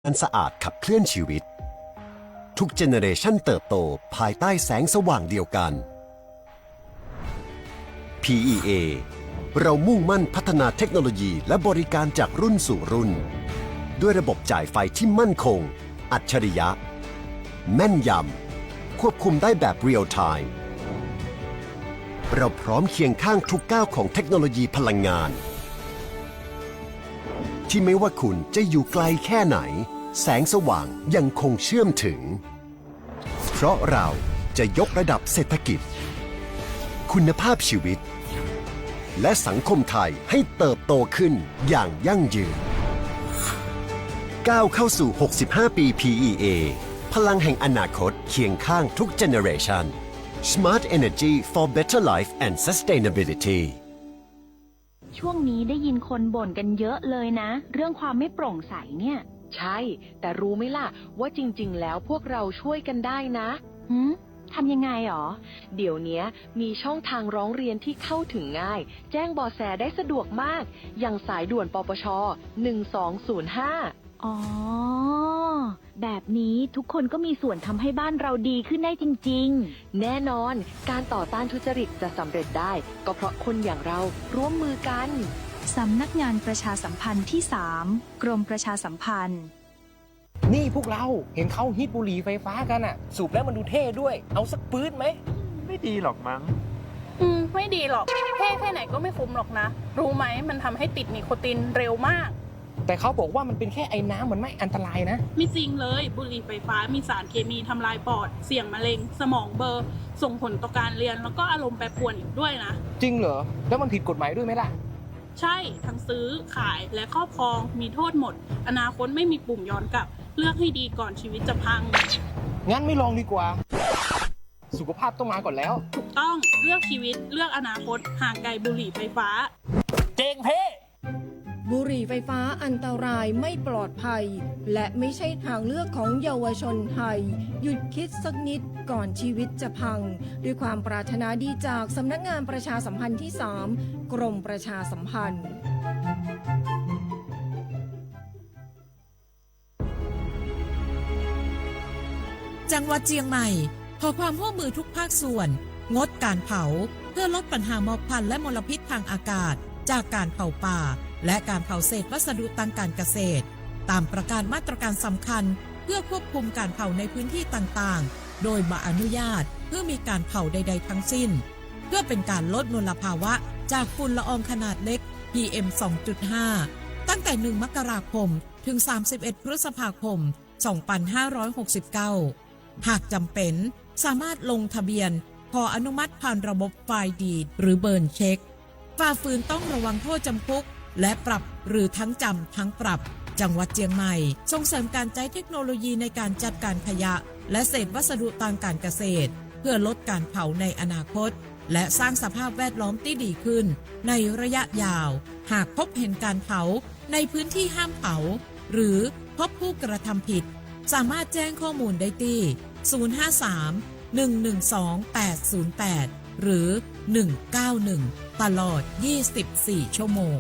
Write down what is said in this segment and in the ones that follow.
อันสะอาดขับเคลื่อนชีวิตทุกเจเนเรชันเติบโตภายใต้แสงสว่างเดียวกัน PEA เรามุ่งมั่นพัฒนาเทคโนโลยีและบริการจากรุ่นสู่รุ่น ด้วยระบบจ่ายไฟที่มั่นคง อัจฉริยะ แม่นยำ ควบคุมได้แบบเรียลไทม์เราพร้อมเคียงข้างทุกก้าวของเทคโนโลยีพลังงานที่ไม่ว่าคุณจะอยู่ไกลแค่ไหนแสงสว่างยังคงเชื่อมถึงเพราะเราจะยกระดับเศรษฐกิจคุณภาพชีวิตและสังคมไทยให้เติบโตขึ้นอย่างยั่งยืนก้าวเข้าสู่ 65 ปี PEA พลังแห่งอนาคตเคียงข้างทุกเจเนเรชัน Smart Energy for Better Life and Sustainabilityช่วงนี้ได้ยินคนบ่นกันเยอะเลยนะ เรื่องความไม่โปร่งใสเนี่ยใช่แต่รู้ไหมล่ะว่าจริงๆแล้วพวกเราช่วยกันได้นะทำยังไงหรอเดี๋ยวนี้มีช่องทางร้องเรียนที่เข้าถึงง่ายแจ้งเบาะแสได้สะดวกมากอย่างสายด่วนปปช1205อ๋อแบบนี้ทุกคนก็มีส่วนทำให้บ้านเราดีขึ้นได้จริงๆแน่นอนการต่อต้านทุจริตจะสำเร็จได้ก็เพราะคนอย่างเราร่วมมือกันสำนักงานประชาสัมพันธ์ที่ 3 กรมประชาสัมพันธ์นี่พวกเราเห็นเขาฮิตบุหรี่ไฟฟ้ากันอะสูบแล้วมันดูเท่ด้วยเอาสักปื๊ดไหมไม่ดีหรอกมั้งไม่ดีหรอกเท่แค่ไหนก็ไม่คุ้มหรอกนะรู้ไหมมันทำให้ติดนิโคตินเร็วมากแต่เขาบอกว่ามันเป็นแค่ไอ้น้ำมันไม่อันตรายนะไม่จริงเลยบุหรี่ไฟฟ้ามีสารเคมีทำลายปอดเสี่ยงมะเร็งสมองเบลอส่งผลต่อการเรียนแล้วก็อารมณ์แปรปรวนอีกด้วยนะจริงเหรอแล้วมันผิดกฎหมายด้วยไหมล่ะใช่ทั้งซื้อขายและครอบครองมีโทษหมดอนาคตไม่มีปุ่มย้อนกลับเลือกให้ดีก่อนชีวิตจะพังงั้นไม่ลองดีกว่าสุขภาพต้องมาก่อนแล้วถูกต้องเลือกชีวิตเลือกอนาคตห่างไกลบุหรี่ไฟฟ้าเจงเพ่บุหรี่ไฟฟ้าอันตรายไม่ปลอดภัยและไม่ใช่ทางเลือกของเยาวชนไทยหยุดคิดสักนิดก่อนชีวิตจะพังด้วยความปรารถนาดีจากสำนักงานประชาสัมพันธ์ที่ 3 กรมประชาสัมพันธ์จังหวัดเชียงใหม่ขอความร่วมมือทุกภาคส่วนงดการเผาเพื่อลดปัญหาหมอกควันและมลพิษทางอากาศจากการเผาป่าและการเผาเศษวัสดุทางการเกษตรตามประกาศมาตรการสำคัญเพื่อควบคุมการเผาในพื้นที่ต่างๆโดยบ่อนุญาตเพื่อมีการเผาใดๆทั้งสิ้นเพื่อเป็นการลดมลภาวะจากฝุ่นละอองขนาดเล็ก PM 2.5 ตั้งแต่ 1 มกราคมถึง 31 พฤษภาคม 2569 หากจำเป็นสามารถลงทะเบียนขออนุมัติผ่านระบบไฟล์ดีดหรือเบิร์นเช็คฝ่าฝืนต้องระวังโทษจำคุกและปรับหรือทั้งจำทั้งปรับจังหวัดเชียงใหม่ส่งเสริมการใช้เทคโนโลยีในการจัดการขยะและเศษวัสดุทางการเกษตรเพื่อลดการเผาในอนาคตและสร้างสภาพแวดล้อมที่ดีขึ้นในระยะยาวหากพบเห็นการเผาในพื้นที่ห้ามเผาหรือพบผู้กระทำผิดสามารถแจ้งข้อมูลได้ที่053-112-808หรือ191ตลอด24ชั่วโมง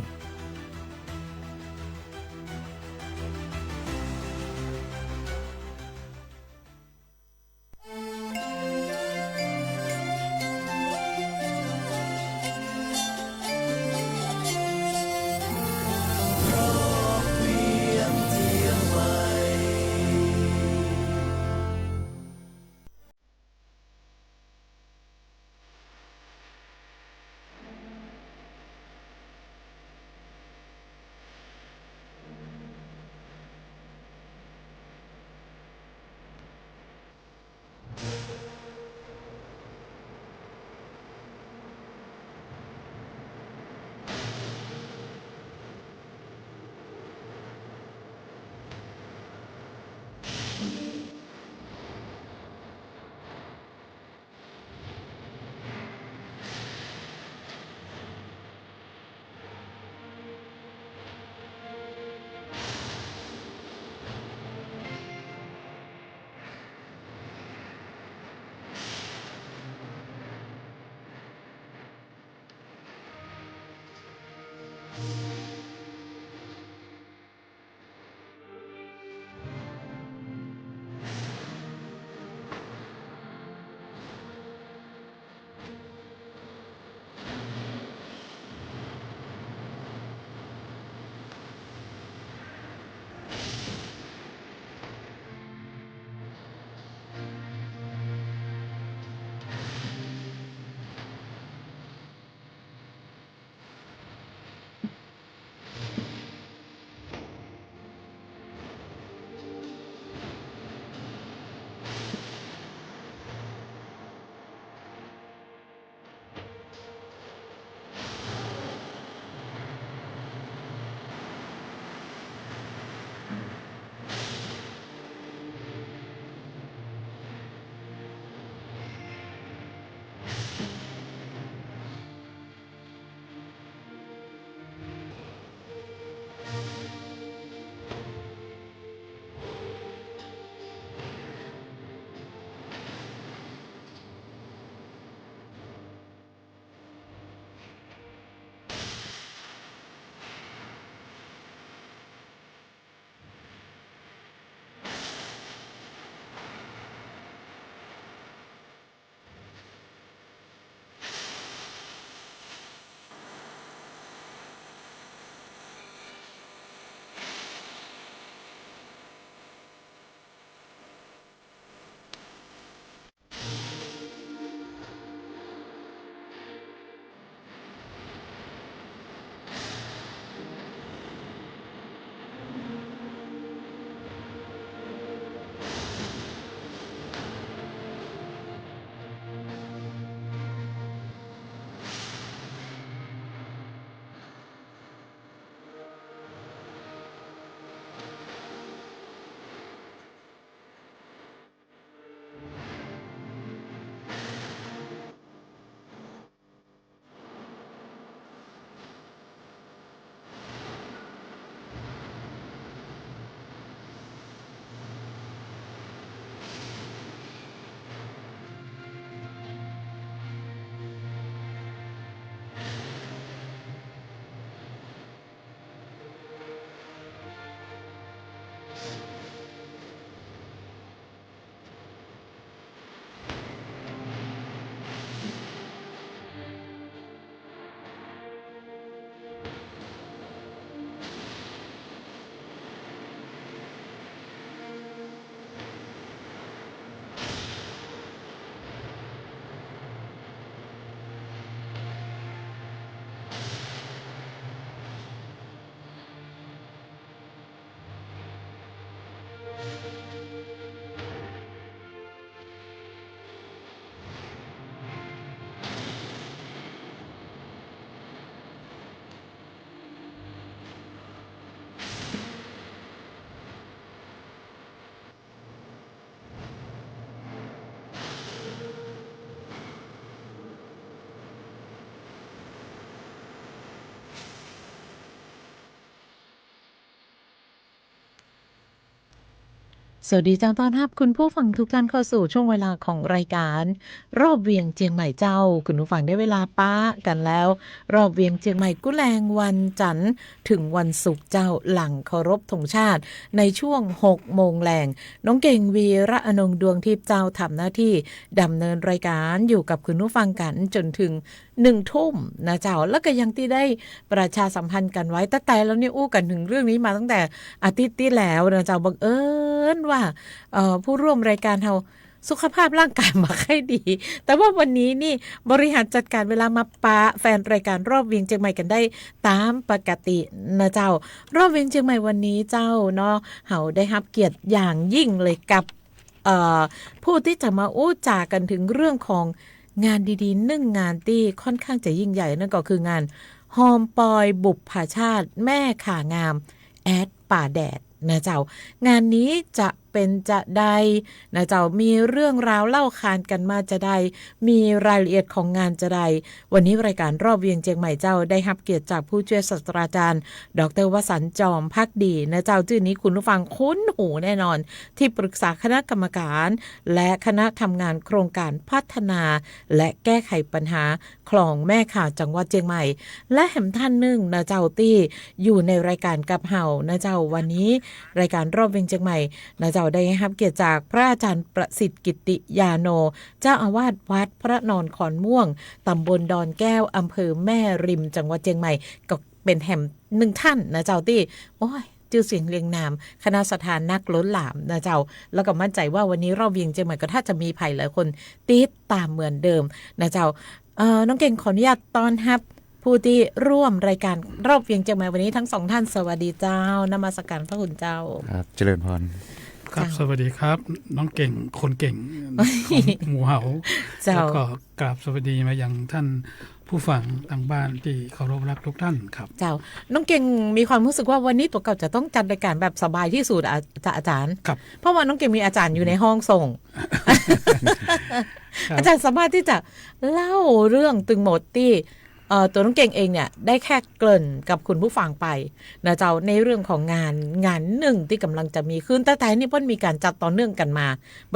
สวัสดีเจ้าต้อนรับคุณผู้ฟังทุกท่านเข้าสู่ช่วงเวลาของรายการรอบเวียงเจียงใหม่เจ้าคุณผู้ฟังได้เวลาป้ากันแล้วรอบเวียงเจียงใหม่กุแลงวันจันทร์ถึงวันศุกร์เจ้าหลังเคารพธงชาติในช่วง6 โมงแรงน้องเก่งวีระอนงดวงทิพย์เจ้าทำหน้าที่ดำเนินรายการอยู่กับคุณผู้ฟังกันจนถึง1 ทุ่มนะเจ้าแล้วก็ยังที่ได้ประชาสัมพันธ์กันไว้แต่แล้วเนี่ยอู้กันถึงเรื่องนี้มาตั้งแต่อาทิตย์ที่แล้วนะเจ้าบังเอิญว่าผู้ร่วมรายการเราสุขภาพร่างกายมาค่อยดี แต่ว่าวันนี้นี่บริหารจัดการเวลามาปะแฟนรายการรอบเวียงเชียงใหม่กันได้ตามปกตินะเจ้ารอบเวียงเชียงใหม่วันนี้เจ้าเนาะเฮาได้รับเกียรติอย่างยิ่งเลยกับผู้ที่จะมาอู้จากันถึงเรื่องของงานดีๆ1 งานที่ค่อนข้างจะยิ่งใหญ่นั่นก็คืองานฮอมปอยบุปผาชาติแม่ข่างามแอดป่าแดดนะเจ้างานนี้จะเป็นจะใดนะเจ้ามีเรื่องราวเล่าขานกันมาจะใดมีรายละเอียดของงานจะใดวันนี้รายการรอบเวียงเชียงใหม่เจ้าได้รับเกียรติจากผู้ช่วยศาสตราจารย์ดร.วสันต์จอมภักดีนะเจ้าชื่อนี้คุณผู้ฟังคุ้นหูแน่นอนที่ปรึกษาคณะกรรมการและคณะทำงานโครงการพัฒนาและแก้ไขปัญหาคลองแม่ข่าจังหวัดเชียงใหม่และแหมท่านหนึ่งนะเจ้าตี้อยู่ในรายการกับเฮานะเจ้าวันนี้รายการรอบเวียงเชียงใหม่นะเจ้าได้รับเกียรติจากพระอาจารย์ประสิทธิ์กิติยาโนเจ้าอาวาสวัดพระนอนขอนม่วงตำบลดอนแก้วอำเภอแม่ริมจังหวัดเชียงใหม่ก็เป็นแห่ม1 ท่านนะเจ้าที่โอ้ยชื่อเสียงเรียงนามคณะสถานนักล้นหลามนะเจ้าแล้วก็มั่นใจว่าวันนี้รอบเวียงเชียงใหม่ก็ถ้าจะมีภัยหลายคนติดตามเหมือนเดิมนะเจ้าน้องเก่งขออนุญาตต้อนรับผู้ที่ร่วมรายการรอบเวียงเชียงใหม่วันนี้ทั้ง2 ท่านสวัสดีเจ้านมัสการพระคุณเจ้าครับเจริญพรครับสวัสดีครับน้องเก่งคนเก่งของหมู่เฮาแล้วก็กราบสวัสดีมายังท่านผู้ฟังทางบ้านที่เคารพรักทุกท่านครับเจ้าน้องเก่งมีความรู้สึกว่าวันนี้ตัวเก่าจะต้องจัดรายการแบบสบายที่สุดอาจารย์ครับเพราะว่าน้องเก่งมีอาจารย์อยู่ในห้องส่ง อาจารย์สามารถที่จะเล่าเรื่องตึงหมดที่ตัวน้องเก่งเองเนี่ยได้แค่เกริ่นกับคุณผู้ฟังไปนะเจ้าในเรื่องของงานหนึ่งที่กำลังจะมีขึ้นแต่นี่เพิ่นมีการจัดต่อเนื่องกันมา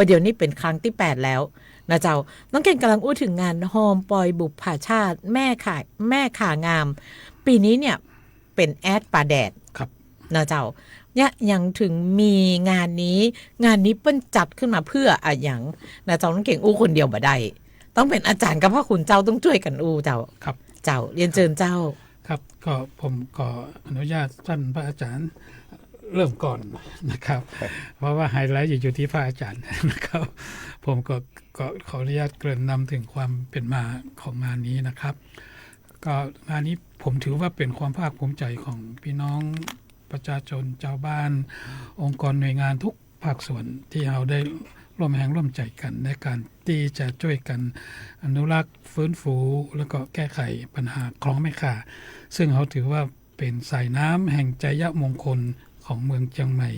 เดี๋ยวนี้เป็นครั้งที่8แล้วนะเจ้าน้องเก่งกำลังอู้ถึงงานฮอมปอยบุปผาชาติแม่ข่างามปีนี้เนี่ยเป็นแอดป่าแดดครับนะเจ้าเนี่ยยังถึงมีงานนี้เปิ้นจัดขึ้นมาเพื่ออะไรอย่างนะเจ้าน้องเก่งอู้คนเดียวบ่ได้ต้องเป็นอาจารย์กับพ่อคุณเจ้าต้องช่วยกันอู้เจ้าครับเจ้าเรียนเชิญเจ้าครับก็ผมขออนุญาตท่านพระอาจารย์เริ่มก่อนนะครับเพราะว่าไฮไลท์อยู่ที่พระอาจารย์นะครับผมก็ขออนุญาตเกริ่นนำถึงความเป็นมาของงานนี้นะครับก็งานนี้ผมถือว่าเป็นความภาคภูมิใจของพี่น้องประชาชนชาวบ้านองค์กรหน่วยงานทุกภาคส่วนที่เราได้ร่วมแรงร่วมใจกันในการที่จะช่วยกันอนุรักษ์ฟื้นฟูแล้วก็แก้ไขปัญหาคลองแม่ข่าซึ่งเขาถือว่าเป็นสายน้ำแห่งใจยมงคลของเมืองเชียงใหม่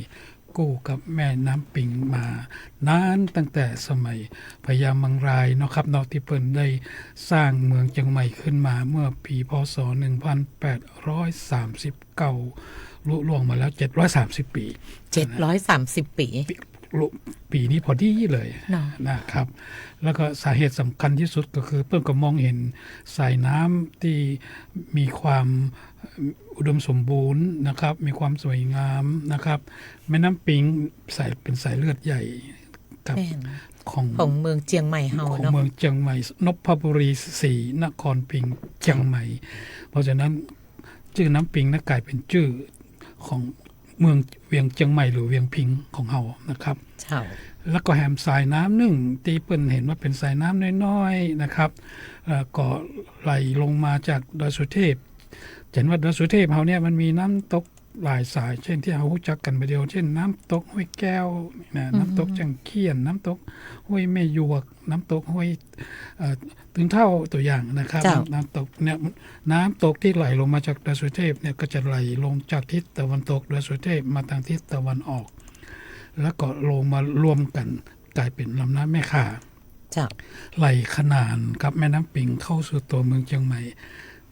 กู้กับแม่น้ำปิงมานานตั้งแต่สมัยพญามังรายเนาะครับเนาะที่เพิ่นได้สร้างเมืองเชียงใหม่ขึ้นมาเมื่อปีพ.ศ. 1839ลุล่วงมาแล้ว730 ปี730 ปีนี้พอดีเลยนะครับแล้วก็สาเหตุสำคัญที่สุดก็คือเพิ่นก็มองเห็นสายน้ำที่มีความอุดมสมบูรณ์นะครับมีความสวยงามนะครับแม่น้ำปิงเป็นสายเลือดใหญ่กับของเมืองเชียงใหม่เฮาของเมืองเชียงใหม่นพบุรี4นครพิงค์เชียงใหม่เพราะฉะนั้นชื่อน้ำปิงนั้นกลายเป็นชื่อของเมืองเวียงเชียงใหม่หรือเวียงพิงของเฮานะครับใช่แล้วก็แหมสายน้ำหนึ่งที่เปิ้นเห็นว่าเป็นสายน้ำน้อยๆนะครับก็ไหลลงมาจากดอยสุเทพเห็นว่าดอยสุเทพเฮาเนี่ยมันมีน้ำตก หลายสายเช่นที่เรารู้จักกันไปเดียวเช่นน้ำตกห้วยแก้วนะน้ำตกจังเคียนน้ำตกห้วยแม่ยวกน้ำตกห้วยตึงเท่าตัวอย่างนะครับน้ำตกเนี่ยน้ำตกที่ไหลลงมาจากดอยสุเทพเนี่ยก็จะไหลลงจากทิศตะวันตกดอยสุเทพมาทางทิศตะวันออกแล้วก็ลงมารวมกันกลายเป็นลำน้ำแม่ข่าไหลขนานกับแม่น้ำปิงเข้าสู่ตัวเมืองเชียงใหม่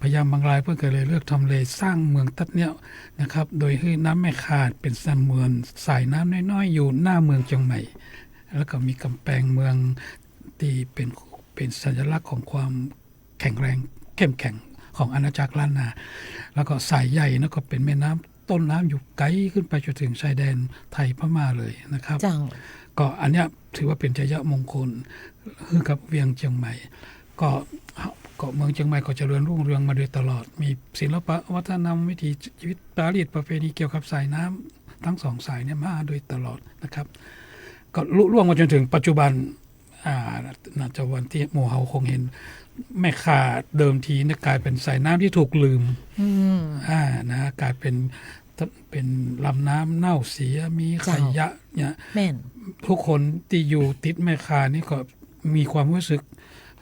พญาบางรายเพื่อก็เลยเลือกทำเลสร้างเมืองตัดเนี่ยนะครับโดยให้น้ำแม่ข่าเป็นสันเมืองสายน้ำน้อยๆอยู่หน้าเมืองเชียงใหม่แล้วก็มีกำแพงเมืองที่เป็นสัญลักษณ์ของความแข็งแรงเข้มแข็งของอาณาจักรล้านนาแล้วก็สายใหญ่นั่นก็เป็นแม่น้ำต้นน้ำอยู่ไกลขึ้นไปจนถึงชายแดนไทยพม่าเลยนะครับก็อันเนี้ยถือว่าเป็นชัยมงคลคือกับเวียงเชียงใหม่ก็เมืองเชียงใหม่ก็เจริญรุ่งเรืองมาโดยตลอดมีศิลปะวัฒนธรรมวิถีชีวิตจารีตประเพณีเกี่ยวกับสายน้ำทั้งสองสายเนี่ยมาโดยตลอดนะครับก็ลุล่วงมาจนถึงปัจจุบันน่าจะวันที่หมู่เฮาคงเห็นแม่ข่าเดิมทีเนี่ยกลายเป็นสายน้ำที่ถูกลืมนะกลายเป็นลำน้ำเน่าเสียมีขยะเนี่ยทุกคนที่อยู่ติดแม่ข่านี่ก็มีความรู้สึก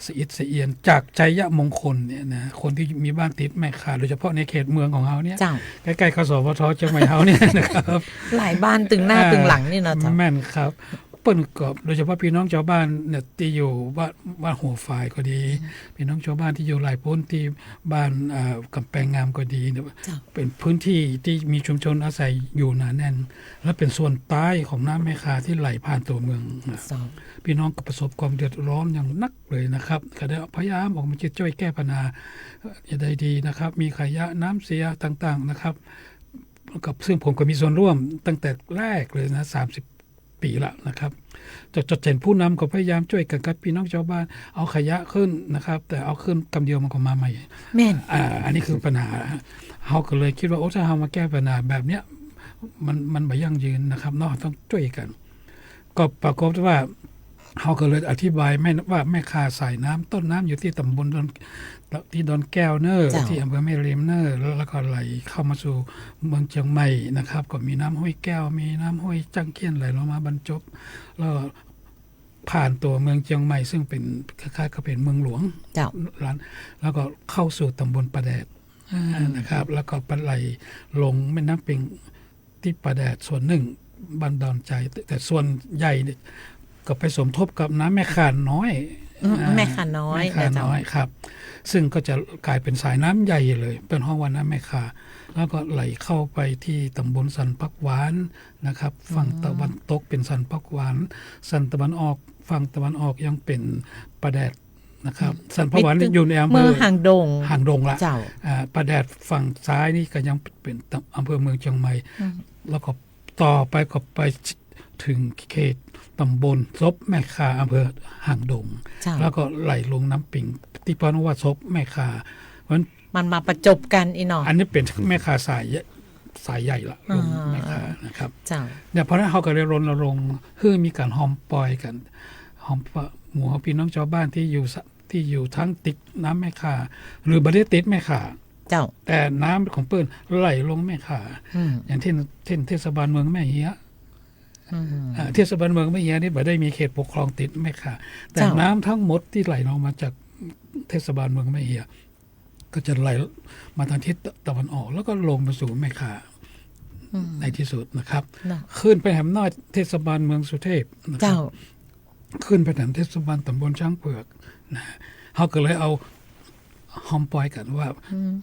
สะอิดสะเอียนจากชัยมงคลเนี่ยนะคนที่มีบ้านติดแม่ข่าโดยเฉพาะในเขตเมืองของเฮาเนี่ยใกล้ๆคสวทเชียงใหม่เฮาเนี่ยนะครับหลายบ้านตึงหน้าตึงหลังนี่เนาะแม่นครับเปิ้นก็โดยเฉพาะพี่น้องชาวบ้านเนี่ยที่อยู่บ้านหัวฝายก็ดีพี่น้องชาวบ้านที่อยู่หลายพ้นที่บ้านกำแพงงามก็ดีเนี่ยเป็นพื้นที่ที่มีชุมชนอาศัยอยู่หนาแน่นและเป็นส่วนใต้ของน้ำแม่ข่าที่ไหลผ่านตัวเมืองพี่น้องก็ประสบความเดือดร้อนอย่างนักเลยนะครับก็ได้พยายามออกมาช่วยแก้ปัญหาอย่างใดดีนะครับมีขยะน้ำเสียต่างๆนะครับกับซึ่งผมก็มีส่วนร่วมตั้งแต่แรกเลยนะ30 ปีละนะครับจดเจนผู้นำก็พยายามช่วยกันกับพี่น้องชาวบ้านเอาขยะขึ้นนะครับแต่เอาขึ้นกำเดียวมันก็มาใหม่แม่นอันนี้คือปัญหาเฮาก็เลยคิดว่าถ้าเฮามาแก้ปัญหาแบบเนี้ยมันบ่ยั่งยืนนะครับเนาะต้องช่วยกันก็ปรากฏว่าเฮาก็เลยอธิบายว่าแม่ข่าสายน้ำต้นน้ำอยู่ที่ตำบลที่ดอนแก้วเนอร์ที่อำเภอแม่ริมเนอร์แล้วก็ไหลเข้ามาสู่เมืองเชียงใหม่นะครับก็มีน้ำห้วยแก้วมีน้ำห้วยจังเคียนไหลลงมาบรรจบแล้วผ่านตัวเมืองเชียงใหม่ซึ่งเป็นคล้ายๆกับเป็นเมืองหลวงแล้วก็เข้าสู่ตำบลประแดดนะครับแล้วก็ไหลลงแม่น้ำปิงที่ประแดดส่วนหนึ่งบันดอนใจแต่ส่วนใหญ่ก็ไปสมทบกับน้ำแม่ข่าน้อยแม่ข่าน้อยครับซึ่งก็จะกลายเป็นสายน้ำใหญ่เลยเป็นห้องวันน้ำแม่ข่าแล้วก็ไหลเข้าไปที่ตำบลสันปักหวานนะครับฝั่งตะวันตกเป็นสันปักหวานสันตะวันออกฝั่งตะวันออกยังเป็นประแดดนะครับสันปักหวานอยู่ในอำเภอห่างดงละประแดดฝั่งซ้ายนี่ก็ยังเป็นอำเภอเมืองเชียงใหม่แล้วก็ต่อไปก็ไปถึงเขตตำบลซบแม่ข่าอำเภอห่างดงแล้วก็ไหลลงน้ำปิงที่พนว่าซบแม่ข่ามันมาประจบกันอีหนออันนี้เป็นแม่ข่าสายใหญ่ละลงแม่ข่านะครับเนี่ยเพราะนั้นเขาก็เลยรณรงค์คือมีการหอมปล่อยกันหอมหมู่พี่น้องชาวบ้านที่อยู่ทั้งติดน้ำแม่ข่าหรือบ่ได้ติดแม่ข่าแต่น้ำของเปิ้นไหลลงแม่ข่าอย่างเช่นเทศบาลเมืองแม่เฮียเทศบาลเมืองแม่เฮียนี่บ่ได้มีเขตปกครองติดแม่ข่าแต่น้ำทั้งหมดที่ไหลลงมาจากเทศบาลเมืองแม่เฮียก็จะไหลมาทางทิศตะวันออกแล้วก็ลงมาสู่แม่ข่าในที่สุดนะครับขึ้นไปแหมน้อยเทศบาลเมืองสุเทพนะครับขึ้นไปแหมเทศบาลตำบลช้างเผือกนะเขาก็เลยเอาหอมปล่อยกันว่า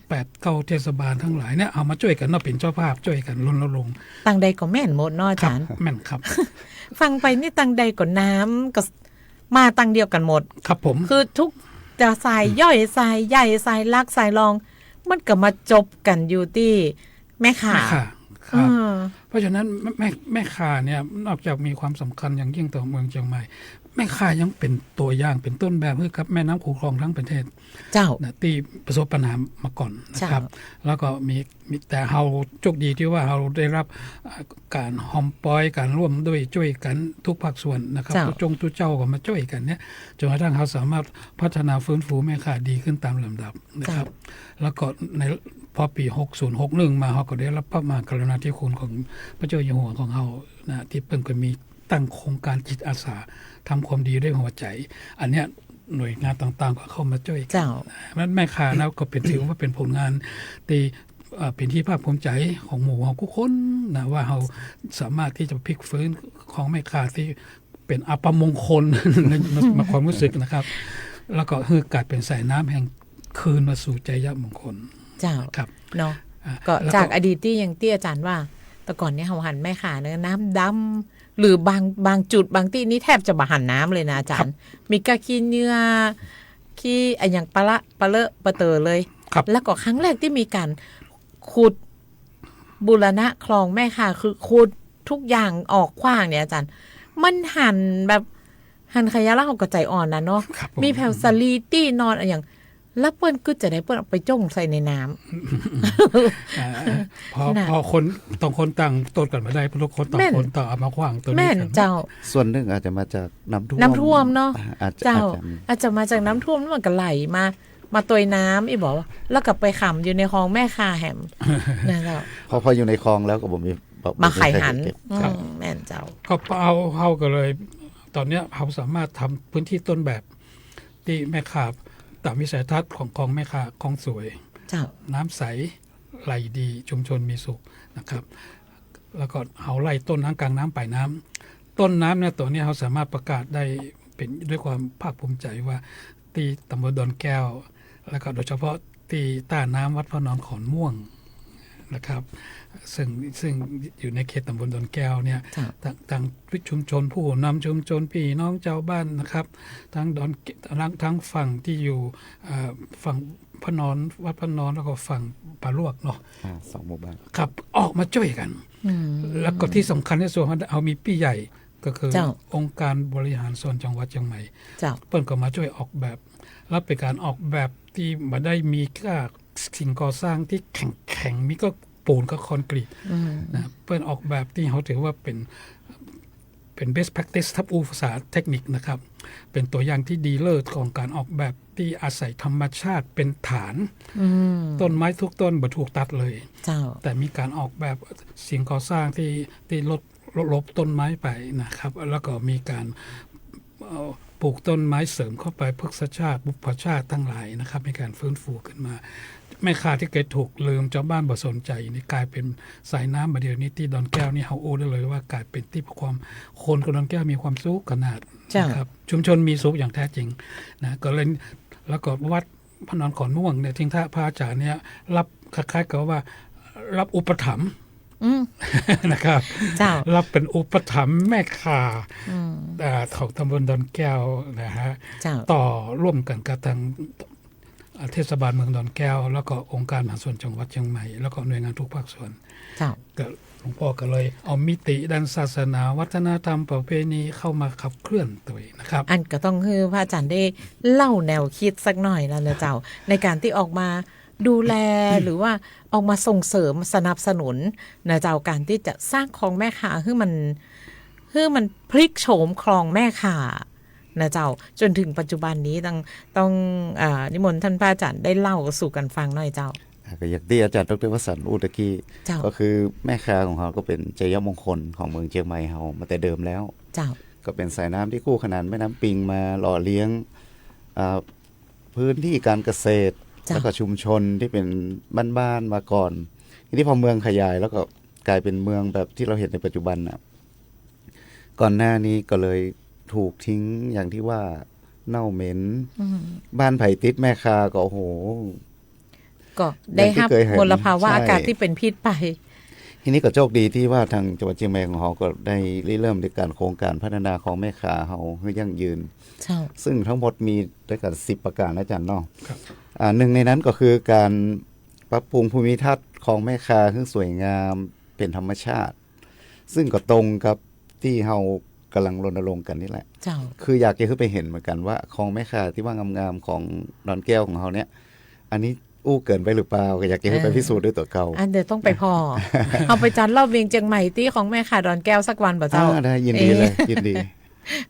8-9เทศบาลทั้งหลายเนี่ยเอามาช่วยกันเนาะเป็นเจ้าภาพช่วยกันรณรงค์ตังใดก็แม่นหมดเนาะอาจารย์แม่นครับฟังไปนี่ตังใดก็น้ำก็มาตังเดียวกันหมดครับผมคือทุกจะสายย่อยสายใหญ่สายลักสายรองมันก็มาจบกันอยู่ที่แม่ข่า เพราะฉะนั้นแม่ข่าเนี่ยนอกจากมีความสำคัญอย่างยิ่งต่อเมืองเชียงใหม่แม่ข่ายังเป็นตัวอย่างเป็นต้นแบบให้กับแม่น้ำคูคลองทั้งประเทศเจ้าที่ประสบปัญหามาก่อนนะครับแล้วก็มีแต่เราโชคดีที่ว่าเราได้รับการหอมปอยการร่วมด้วยช่วยกันทุกภาคส่วนนะครับทุกเจ้าก็มาช่วยกันเนี่ยจนกระทั่งเราสามารถพัฒนาฟื้นฟูแม่ข่าดีขึ้นตามลำดับนะครับแล้วก็ในพอปี6061มาเราก็ได้รับพระมหากรุณาธิคุณของพระเจ้าอยู่หัวของเรานะที่เพิ่งก็มีตั้งโครงการจิตอาสาทำความดีด้วยหัวใจอันเนี้ยหน่วยงานต่างๆก็เข้ามาช่วยกันแม่ข่าแล้วก็เป็นถือว่าเป็นผลงานที่เป็นที่ภาคภูมิใจของหมู่ของทุกคนนะว่าเราสามารถที่จะพลิกฟื้นของแม่ข่าที่เป็นอัปมงคล ในความรู้สึกนะครับแล้วก็คือกลายเป็นสายน้ำแห่งคืนมาสู่ใจยมงคลเจ้าครับเนาะก็จากอดีตที่อย่างที่อาจารย์ว่าแต่ก่อนนี้เราหันแม่ข่าเนื้อน้ำดำหรือบางจุดบางที่นี่แทบจะบ่หันน้ำเลยนะอาจารย์มีกะขี้เนื้อขี้อย่างปลาเลอะปะเตอเลยแล้วก็ครั้งแรกที่มีการขุดบูรณะคลองแม่ข่าคือขุดทุกอย่างออกขว้างเนี่ยอาจารย์มันหันแบบหันขยะแล้วเขาก็ใจอ่อนนะเนาะมีแผ่วสลีตี้นอนอย่างแล้วเปิ้นก็จะได้เปิ้นเอาไปจ้งใส่ในน้ำพอคนต้องคนต่างต้นกันมาได้เพราะคนต่างคนต่างเอามาขว้างตัวนี้แม่นเจ้าส่วนหนึ่งอาจจะมาจากน้ำท่วมเนาะเจ้าอาจจะมาจากน้ำท่วมแล้วมันก็ไหลมาตัวน้ำอีบอกว่าแล้วกลับไปขำอยู่ในคลองแม่ข่าแหมนะเจ้าพออยู่ในคลองแล้วก็บ่มีมาไข่หันแม่นเจ้าก็เอาก็เลยตอนนี้เราสามารถทำพื้นที่ต้นแบบที่แม่ข่าตามวิสัยทัศน์ของคลองแม่ข่าคลองสวยน้ำใสไหลดีชุมชนมีสุขนะครับแล้วก็เอาไล่ต้นน้ำกลางน้ำปลายน้ำต้นน้ำเนี่ยตัวนี้เราสามารถประกาศได้เป็นด้วยความภาคภูมิใจว่าที่ตำบลดอนแก้วแล้วก็โดยเฉพาะที่ต้าน้ำวัดพระนอนขอนม่วงนะครับซึ่งอยู่ในเขตตำบลดอนแก้วเนี่ยทางชุมชนผู้นำชุมชนพี่น้องเจ้าบ้านนะครับทั้งฝั่งที่อยู่ฝั่งพระนอนวัดพระนอนแล้วก็ฝั่งป่าลวกเนาะ2หมู่บ้านครับออกมาช่วยกันแล้วก็ที่สำคัญที่สุดเอามีพี่ใหญ่ก็คือองค์การบริหารส่วนจังหวัดเชียงใหม่เปิ้นก็มาช่วยออกแบบแล้วเป็นการออกแบบที่บ่ได้มีสิ่งก่อสร้างที่แข็งมีก็ปูนก็คอนกรีตนะเปิ้นออกแบบที่เขาถือว่าเป็น best practice ทับภาษาเทคนิคนะครับเป็นตัวอย่างที่ดีเลิศของการออกแบบที่อาศัยธรรมชาติเป็นฐานต้นไม้ทุกต้นบ่ถูกตัดเลยแต่มีการออกแบบสิ่งก่อสร้างที่ลบต้นไม้ไปนะครับแล้วก็มีการปลูกต้นไม้เสริมเข้าไปพฤกษชาติบุพชาติทั้งหลายนะครับมีการฟื้นฟูขึ้นมาแม่ข่าที่เคยถูกลืมชาวบ้านบ่สนใจนี่กลายเป็นสายน้ำบัดเดี๋ยวนี้ที่ดอนแก้วนี่เฮาโอ้ได้เลยว่ากลายเป็นที่ความคนกับดอนแก้วมีความสุขขนาดนะครับชุมชนมีสุขอย่างแท้จริงนะก็เลยแล้วก็วัดพระนอนขอนม่วงเนี่ยทิ้งท่าพระอาจารย์เนี่ยรับคล้ายๆกับว่ารับอุปถัมภ์นะครับรับเป็นอุปถัมภ์แม่ข่าของตำบลดอนแก้วนะฮะต่อร่วมกันกับทางเทศบาลเมืองดอนแก้วแล้วก็องค์การมหาส่วนจังหวัดเชียงใหม่แล้วก็หน่วยงานทุกภาคส่วนก็หลวงพ่อก็เลยเอามิติด้านศาสนาวัฒนธรรมประเพณีเข้ามาขับเคลื่อนตัวเองนะครับอันก็ต้องคือพระอาจารย์ได้เล่าแนวคิดสักหน่อยแล้วนะเจ้าในการที่ออกมาดูแล หรือว่าออกมาส่งเสริมสนับสนุนนะเจ้าการที่จะสร้างคลองแม่ข่าให้มันพลิกโฉมคลองแม่ข่านะเจ้าจนถึงปัจจุบันนี้ต้องนิมนต์ท่านพระอาจารย์ได้เล่าสู่กันฟังหน่อยเจ้าก็อย่างที่อาจารย์ดร.วสันต์อุตะกี้ก็คือแม่ข่าของเขาก็เป็นชัยมงคลของเมืองเชียงใหม่เฮามาแต่เดิมแล้วเจ้าก็เป็นสายน้ำที่คู่ขนานแม่น้ำปิงมาหล่อเลี้ยงพื้นที่การเกษตรแล้วก็ชุมชนที่เป็นบ้านๆมาก่อนทีนี้พอเมืองขยายแล้วก็กลายเป็นเมืองแบบที่เราเห็นในปัจจุบันน่ะก่อนหน้านี้ก็เลยถูกทิ้งอย่างที่ว่าเน่าเหม็นบ้านไผ่ติดแม่ข่าก็โอ้โหก็ได้รับมลภาวะอากาศที่เป็นพิษไปทีนี้ก็โชคดีที่ว่าทางจังหวัดเชียงใหม่ของเราก็ได้เริ่มในการโครงการพัฒนาของแม่ข่าเฮาให้ยั่งยืนซึ่งทั้งหมดมีด้วยกัน10ประการนะอาจารย์เนาะหนึ่งในนั้นก็คือการปรับปรุงภูมิทัศน์ของแม่ข่าให้สวยงามเป็นธรรมชาติ ซึ่งก็ตรงกับที่เฮากำลังรณรงค์กันนี่แหละ เจ้า คืออยากจะขึ้นไปเห็นเหมือนกันว่าคลองแม่ข่าที่ว่างามๆของดอนแก้วของเฮาเนี่ยอันนี้อู้เกินไปหรือเปล่าก็อยากจะขึ้นไปพิสูจน์ด้วยตัวเก่า อันเดี๋ยวต้องไปพอ เอาไปจัดรอบเวียงเจียงใหม่ที่ของแม่ข่าดอนแก้วสักวันบ่เจ้า ได้ยินดีเลยยินดี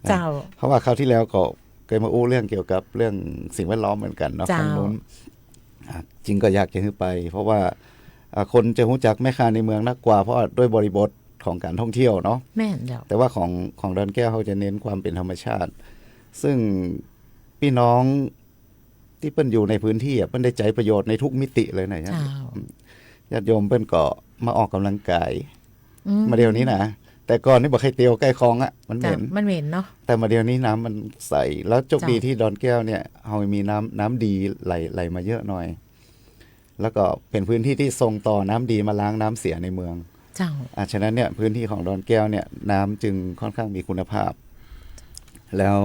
เจ้า เพราะว่าคราวที่แล้วก็เคยมาอู้เรื่องเกี่ยวกับเรื่องสิ่งแวดล้อมเหมือนกันเนาะ เจ้า ทางนู้นจริงก็อยากจะขึ้นไป เพราะว่าคนจะรู้จักแม่ข่าในเมืองนักกว่าเพราะด้วยบริบทของการท่องเที่ยวเนาะ แม่นเจ้า แต่ว่าของดอนแก้วเขาจะเน้นความเป็นธรรมชาติ ซึ่งพี่น้องที่เปิ้นอยู่ในพื้นที่เปิ้นได้ใจประโยชน์ในทุกมิติเลยนะ เจ้า ญาติโยมเปิ้นก็มาออกกำลังกายมาเดี๋ยวนี้นะแต่ก่อนนี่บอกให้เตียวใกล้คลองอ่ะมันเหม็น มันเหม็นเนาะ แต่มาเดี๋ยวนี้น้ำมันใสแล้วโชคดีที่ดอนแก้วเนี่ยเรามีน้ำดีไหลมาเยอะหน่อย แล้วก็เป็นพื้นที่ที่ส่งต่อน้ำดีมาล้างน้ำเสียในเมือง เจ้า ฉะนั้นเนี่ยพื้นที่ของดอนแก้วเนี่ยน้ำจึงค่อนข้างมีคุณภาพ แล้ว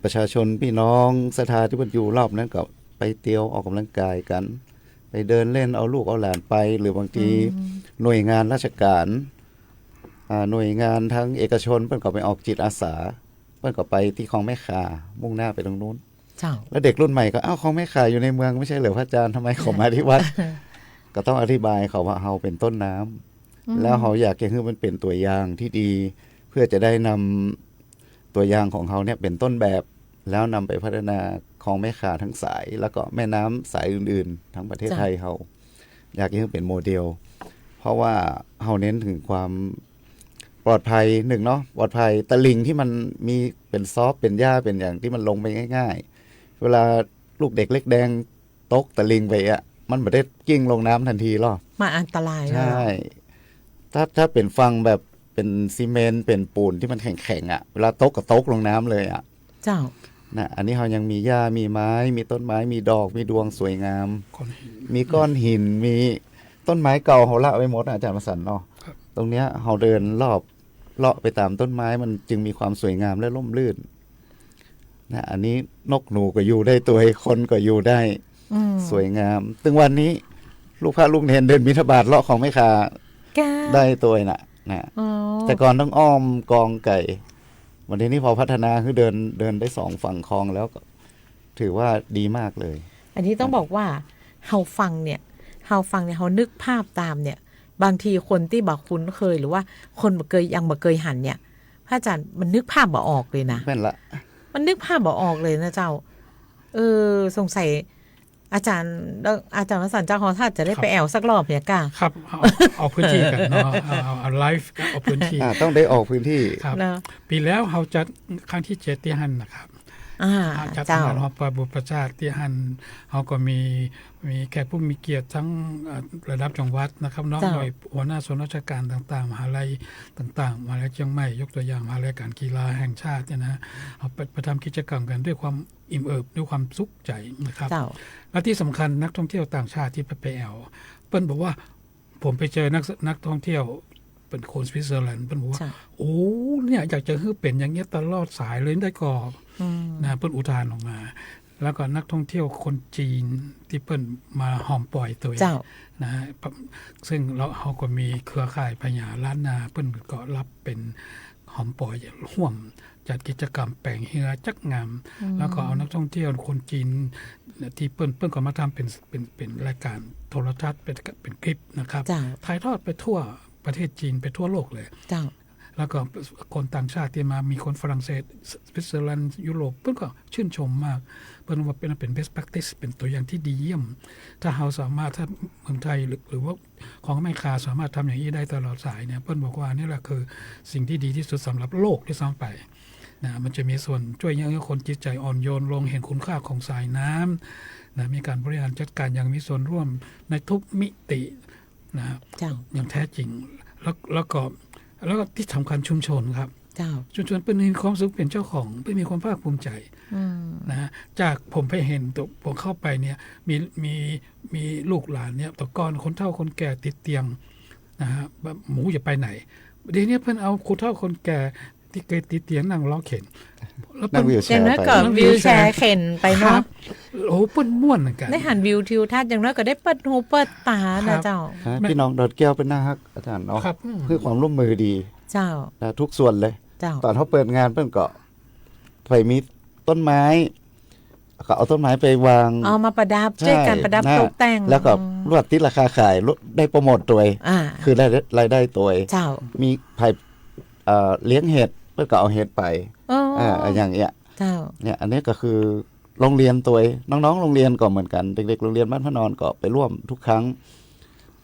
ประชาชนพี่น้องศรัทธาที่มันอยู่รอบนั้นก็ไปเตียวออกกำลังกายกัน ไปเดินเล่นเอาลูกเอาหลานไป หรือบางทีหน่วยงานราชการหน่วยงานทั้งเอกชนเพิ่นก็ไปออกจิตอาสาเพิ่นก็ไปที่คลองแม่ข่ามุ่งหน้าไปตรงนู้น เจ้า แล้วเด็กรุ่นใหม่ก็คลองแม่ข่าอยู่ในเมืองไม่ใช่เหรอพระอาจารย์ทำไมเขามาที่วัด ก็ต้องอธิบายเขาว่าเฮาเป็นต้นน้ำแล้วเฮาอยากจะให้มันเป็นตัวอย่างที่ดี เพื่อจะได้นำตัวอย่างของเฮาเนี่ยเป็นต้นแบบ แล้วนำไปพัฒนาคลองแม่ข่าทั้งสาย แล้วก็แม่น้ำสายอื่นๆ ทั้งประเทศไทยเฮาอยากให้เป็นโมเดล เพราะว่าเฮาเน้นถึงความปลอดภัยหนึ่งเนาะปลอดภัยตะลิ่งที่มันมีเป็นซอฟเป็นหญ้าเป็นอย่างที่มันลงไปง่ายๆเวลาลูกเด็กเล็กแดงตกตะลิ่งไปมันไม่ได้กิ้งลงน้ำทันทีหรอก มาอันตราย ใช่ถ้าเป็นฟังแบบเป็นซีเมนต์เป็นปูนที่มันแข็งๆเวลาตกก็ตกลงน้ำเลยเจ้านะอันนี้เขายังมีหญ้ามีไม้มีต้นไม้มีดอกมีดวงสวยงามมีก้อนหินมีต้นไม้เก่าเขาละไว้หมดอาจารย์ประสันเนาะตรงเนี้ยเขาเดินรอบเลาะไปตามต้นไม้มันจึงมีความสวยงามและร่มรื่นนะอันนี้นกหนูก็อยู่ได้ตัวคนก็อยู่ได้สวยงามถึงวันนี้ลูกพระลูกเนรเดินบิณฑบาตเลาะของแม่ข่าได้ตัวนะแต่ก่อนต้องอ้อมกองไก่วันนี้พอพัฒนาคือเดินได้สองฝั่งคลองแล้วก็ถือว่าดีมากเลยอันนี้ต้องบอกว่าเฮาฟังเนี่ยเฮานึกภาพตามเนี่ยบางทีคนที่บ่คุ้นเคยหรือว่าคนบ่เคยยังบ่เคยหันเนี่ยพระอาจารย์มันนึกภาพบ่ออกเลยนะแม่นละมันนึกภาพบ่ออกเลยนะเจ้าสงสัยอาจารย์วสันต์เจ้าของท่าจะได้ไปแอวสักรอบเนี่ยก้าครับเอาพื้นที่กันเนาะเอาไลฟ์เอาพื้นที่ต้องได้ออกพื้นที่ครับปีแล้วเราจัดครั้งที่7ที่หันนะครับจัดงานฮอบบุปชาติที่หันเขาก็มีแขกผู้มีเกียรติทั้งระดับจังหวัดนะครับน้องหน่วยหัวหน้าส่วนราชการต่างๆมหาลัยต่างๆมหาลัยเชียงใหม่ยกตัวอย่างมหาลัยการกีฬาแห่งชาติเนี่ยนะเอาไปทำกิจกรรมกันด้วยความอิ่มเอิบด้วยความสุขใจนะครับและที่สำคัญนักท่องเที่ยวต่างชาติที่ไปแอวเปิ้ลบอกว่าผมไปเจอนักท่องเที่ยวเป็นคนสวิตเซอร์แลนด์เปิ้ลบอกว่าโอ้เนี่ยอยากจะให้เป็นอย่างเงี้ยตลอดสายเลยได้ก่อนะเปิ้ลอุทานออกมาแล้วก็นักท่องเที่ยวคนจีนที่เปิ้ลมาหอมปล่อยตัวนะซึ่งเขาก็มีเครือข่ายพญาล้านนาเปิ้ลก็รับเป็นหอมปล่อยร่วมจัดกิจกรรมแปลงเฮือจักงามแล้วก็เอานักท่องเที่ยวคนจีนที่เปิ้ลก็มาทำเป็นรายการโทรทัศน์เป็นคลิปนะครับถ่ายทอดไปทั่วประเทศจีนไปทั่วโลกเลยแล้วก็คนต่างชาติที่มามีคนฝรั่งเศสสวิตเซอร์แลนด์ยุโรปเปิ้ลก็ชื่นชมมากเปิ้ลว่าเป็น best practice เป็นตัวอย่างที่ดีเยี่ยมถ้าเราสามารถถ้าเมืองไทยหรือว่าของแม่ค้าสามารถทำอย่างนี้ได้ตลอดสายเนี่ยเปิ้ลบอกว่านี่แหละคือสิ่งที่ดีที่สุดสำหรับโลกที่ซ้ำไปนะมันจะมีส่วนช่วยให้คนจิตใจอ่อนโยนลงเห็นคุณค่าของสายน้ำนะมีการบริหารจัดการอย่างมีส่วนร่วมในทุกมิตินะอย่างแท้จริงแล้วก็ที่สำคัญชุมชนครับชุมชนเป็นมีความสุขเป็นเจ้าของเป็นมีความภาคภูมิใจนะจากผมไปเห็นตัวผมเข้าไปเนี่ยมีลูกหลานเนี่ยแต่ก่อนคนเฒ่าคนแก่ติดเตียงนะฮะหมูอย่าไปไหนเดี๋ยวนี้เพิ่นเอาคนเฒ่าคนแก่ ที่เคยติดเตียงนั่งล้อเข็นแล้ว นั่งวิวแช อย่าง ร์ น้อย ไป ก็วิวแชร์เข็นไป ครั เนาะ บโอ้เปิ้นม่วนเหมือนกัน ได้หันวิวทิวทัศน์อย่างน้อยก็ได้เปิดหูเปิดตา ครั นะ บ เจ้า พี่น้องดอดแก้วเป็นหน้าฮักอาจารย์เนาะ ครับ คือความร่วมมือดี เจ้า ทุกส่วนเลย เจ้า ตอนเขาเปิดงานเพิ่นก็ไปมีต้นไม้ก็เอาต้นไม้ไปวาง เอามาประดับช่วยกันประดับ หน้า ตกแต่ง แล้วก็ลวดติดราคาขายลดได้โปรโมทตัวเอง อ่า คือได้รายได้ตัวเอง เจ้า มีไผ่เลี้ยงเห็ดเพื่อก็เอาเห็ดไป อ๋อ อย่างเงี้ย เจ้า เนี่ยอันนี้ก็คือโรงเรียนตัวเองน้องๆโรงเรียนก็เหมือนกันเด็กๆโรงเรียนบ้านพระนอนก็ไปร่วมทุกครั้ง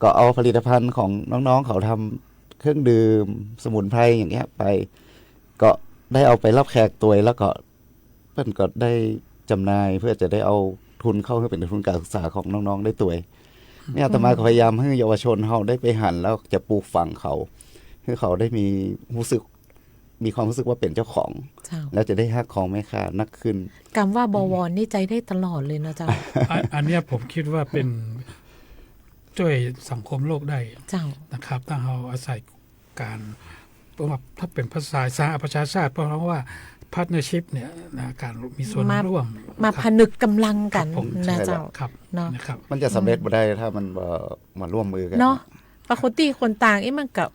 ก็เอาผลิตภัณฑ์ของน้องๆเขาทำเครื่องดื่มสมุนไพรอย่างเงี้ยไป ก็ได้เอาไปรับแขกตัวเองแล้วก็เพิ่นก็ได้จำหน่ายเพื่อจะได้เอาทุนเข้าให้เป็นทุนการศึกษาของน้องๆได้ตัวเองเนี่ยอาตมาก็พยายามให้เยาวชนเขาได้ไปหันแล้วจะปลูกฝังเขาให้เขาได้มีความรู้สึกว่าเป็นเจ้าของ เจ้า แล้วจะได้ฮักของแม่ค้านักขึ้น คำว่าบวรนี่ใจได้ตลอดเลยนะเจ้า อันเนี้ยผมคิดว่าเป็นช่วยสังคมโลกได้ เจ้า นะครับถ้าเราอาศัยการเพราะว่าถ้าเป็นภาษาสหประชาชาติเพราะว่าพาร์ทเนอร์ชิพเนี่ยนะการมีส่วนร่วม มาผนึกกำลังกัน ครับผม นะเจ้า ครับ เนาะ นะครับ มันจะสำเร็จบ่ได้ถ้ามันมาร่วมมือกัน เนาะปกติคนต่างมันกับ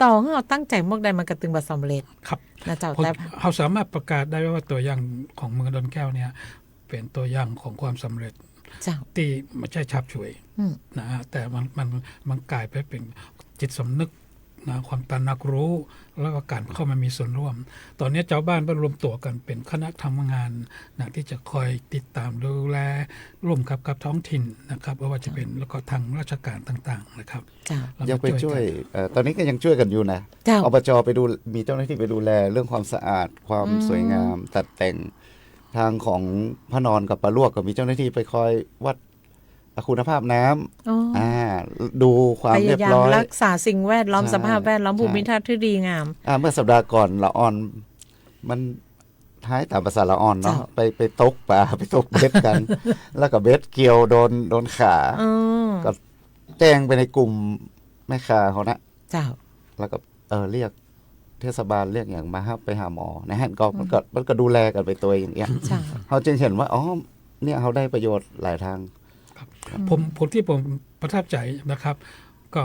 ต่อให้เราตั้งใจมากใดมันก็ตึงบ่สำเร็จ ครับ นะเจ้า ผม แต่ เราสามารถประกาศได้ว่าตัวอย่างของเมืองดอนแก้วเนี่ยเป็นตัวอย่างของความสำเร็จ เจ้า ที่ไม่ใช่ฉับฉวย อืม นะฮะแต่มันกลายไปเป็นจิตสำนึกนะความตระหนักรู้แล้วก็การเข้ามามีส่วนร่วม ตอนนี้เจ้าบ้านรวมตัวกันเป็นคณะทำงานนะที่จะคอยติดตามดูแลร่วมกับท้องถิ่นนะครับไม่ว่าจะเป็นแล้วก็ทางราชการต่างๆนะครับ เจ้า แล้ว ยังไป ก็ ช่วย กัน ตอนนี้ก็ยังช่วยกันอยู่นะ เจ้า อบจไปดูมีเจ้าหน้าที่ไปดูแลเรื่องความสะอาดความสวยงาม ตัดแต่งทางของพระนอนกับปลาลวกก็มีเจ้าหน้าที่ไปคอยวัดคุณภาพน้ำ อ๋อ ดูความ พ เรีย ยา บ ยาม ร้อย รักษาสิ่งแวดล้อม ใช่ สภาพแวดล้อม ใช่ ภูมิทัศน์ที่ดีงาม เมื่อสัปดาห์ก่อนละอ่อนมันท้ายตามภาษาละอ่อนเนาะ เจ้า ไปตกปลาไปตกเบ็ดกัน แล้วก็เบ็ดเกี่ยวโดนขา อืม ก็แจ้งไปในกลุ่มแม่ค้าเขานะ เจ้า แล้วก็เรียกเทศบาลเรียกอย่างมาครับไปหาหมอนะฮะมันก็ดูแลกันไปตัวอย่างเงี้ย ใช่ เขาจึงเห็นว่าอ๋อเนี่ยเขาได้ประโยชน์หลายทาง ผมที่ผมประทับใจนะครับ ก็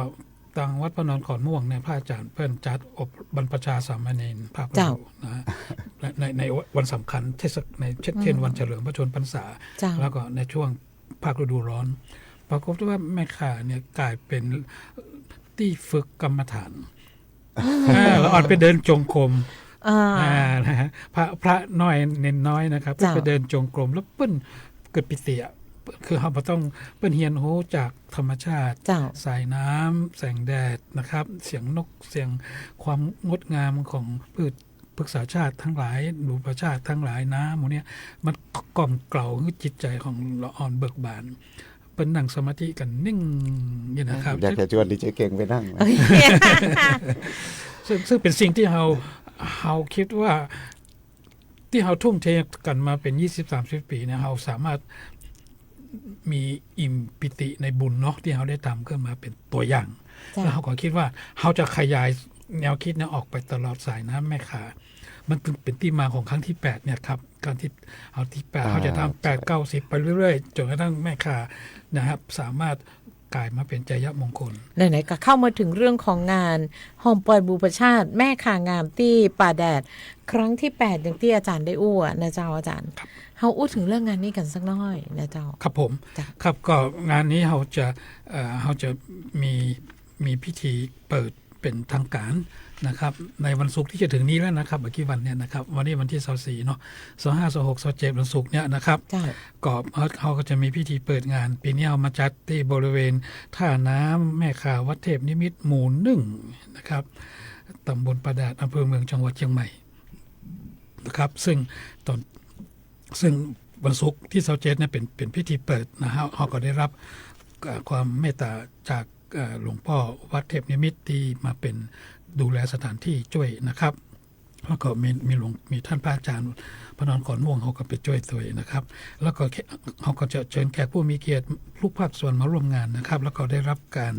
ทางวัดพระนอนขอนม่วงในพระอาจารย์เพื่อนจัดอบบรรพชาสามเณรภาคฤ เจ้า ดูนะฮะในวันสำคัญในเช่นวันเฉลิมพระชนพรรษา เจ้า แล้วก็ในช่วงภาคฤดูร้อนปรากฏว่าแม่ข่าเนี่ยกลายเป็นที่ฝึกกรรมฐานแล้วอ่อนไปเดินจงกรม นะฮะพระน้อยเน้นน้อยนะครับ เจ้า ไปเดินจงกรมแล้วเปิ้นเกิดปิติอะคือเราต้องเปิ้นเฮียนรู้จากธรรมชาติ เจ้า สายน้ำแสงแดดนะครับ เสียงนกเสียงความงดงามของพืชพฤกษาชาติทั้งหลายหนูประชาติทั้งหลายน้ำหมูเนี้ยมันกล่อมเกลาให้จิตใจของละอ่อนเบิกบานเป็นนั่งสมาธิกันนิ่งนี่นะครับ อยากจะชวนดีเจเก่งไปนั่งนะ ซึ่งเป็นสิ่งที่เราคิดว่าที่เราทุ่มเทกันมาเป็น 20-30 ปีเนี่ยเราสามารถมีอิ่มปิติในบุญเนาะที่เราได้ทำขึ้นมาเป็นตัวอย่าง จ้ะ แล้วเราก็คิดว่าเราจะขยายแนวคิดเนี่ยออกไปตลอดสายน้ำแม่ขามันเป็นที่มาของครั้งที่ 8 เนี่ยครับการที่เอาที่ 8เขาจะทำ8 9 10 ไปเรื่อยๆจนกระทั่งแม่ขานะครับสามารถกลายมาเป็นใจยมงคล ไหนๆก็เข้ามาถึงเรื่องของงานหอมปล่อยบูปชาติแม่ขางามที่ป่าแดด ครั้งที่ 8 อย่างที่อาจารย์ได้อู้อะนะเจ้าอาจารย์เขาอู้ถึงเรื่องงานนี้กันสักน้อยนะเจ้า ครับผม จ้ะ ครับก็งานนี้เราจะมีพิธีเปิดเป็นทางการนะครับในวันศุกร์ที่จะถึงนี้แล้วนะครับเมื่อกี้วันเนี่ยนะครับวันนี้วันที่24เนาะ25 26 27วันศุกร์เนี่ยนะครับ จ้ะ ก็เขาก็จะมีพิธีเปิดงานปีนี้เอามาจัดที่บริเวณท่าน้ำแม่ข่าวัดเทพนิมิตรหมู่1นะครับตำบลประดาดอำเภอเมืองจังหวัดเชียงใหม่นะครับซึ่งวันศุกร์ที่27เนี่ยเป็นพิธีเปิดนะฮะเขาก็ได้รับความเมตตาจากหลวงพ่อวัดเทพนิมิตรที่มาเป็นดูแลสถานที่ช่วยนะครับแล้วก็มีท่านพระอาจารย์พระนอนขอนม่วงเขาก็ไปช่วยตัวนะครับ แล้วก็เขาก็จะเชิญแขกผู้มีเกียรติทุกภาคส่วนมาร่วมงานนะครับ แล้วก็ได้รับการ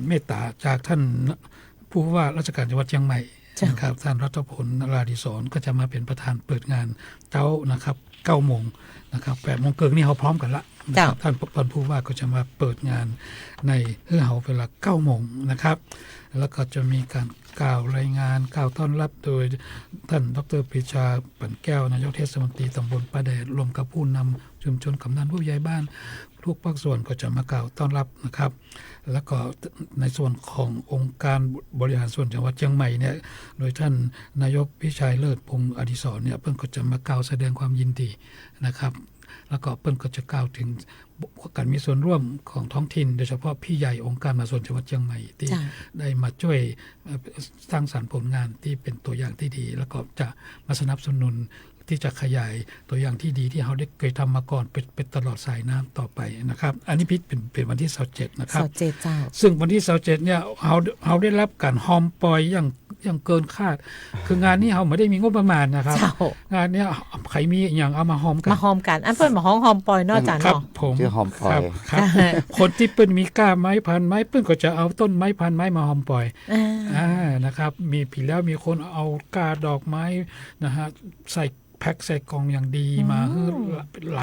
เมตตาจากท่าน ผู้ว่าราชการจังหวัดเชียงใหม่นะครับท่านรัฐพลนราธิศรก็จะมาเป็นประธานเปิดงานเจ้านะครับ9 โมงนะครับ8 โมงครึ่งนี่เขาพร้อมกันละนะครับท่านผู้ว่าก็จะมาเปิดงานในเฮาเวลา9 โมงนะครับแล้วก็จะมีการกล่าวรายงานกล่าวต้อนรับโดยท่านดร.ปรีชาปั่นแก้วนายกเทศมนตรีตำบลประแดดรวมกับผู้นำชุมชนกำนันผู้ใหญ่บ้านทุกภาคส่วนก็จะมากล่าวต้อนรับนะครับแล้วก็ในส่วนขององค์การบริหารส่วนจังหวัดเชียงใหม่เนี่ยโดยท่านนายกพิชัยเลิศพงศ์อดิศรเนี่ยเพิ่นก็จะมากล่าวแสดงความยินดีนะครับแล้วก็เพิ่นก็จะกล่าวถึงการมีส่วนร่วมของท้องถิ่นโดยเฉพาะพี่ใหญ่องค์การมหาส่วนจังหวัดเชียงใหม่ที่ได้มาช่วยสร้างสรรค์ผลงานที่เป็นตัวอย่างที่ดีแล้วก็จะมาสนับสนุนที่จะขยายตัวอย่างที่ดีที่เขาได้เคยทำมาก่อนเป็นตลอดสายน้ำต่อไปนะครับอันนี้เป็นวันที่27นะครับ27เจ้าซึ่งวันที่27เนี่ยเขาได้รับการฮอมปอยอย่างเกินคาดคืองานนี้เขาไม่ได้มีงบประมาณนะครับงานนี้ใครมีอย่างเอามาฮอมกันอันเปิ้นมาฮอมปอยเนาะอาจารย์เนาะผมชื่อฮอมปอยครับคนที่เปิ้นมีก้าไม้พันไม้เปิ้นก็จะเอาต้นไม้พันไม้มาฮอมปอยนะครับมีผีแล้วมีคนเอาก้าดอกไม้นะฮะใส่แพ็คใส่กล่องอย่างดีมาหล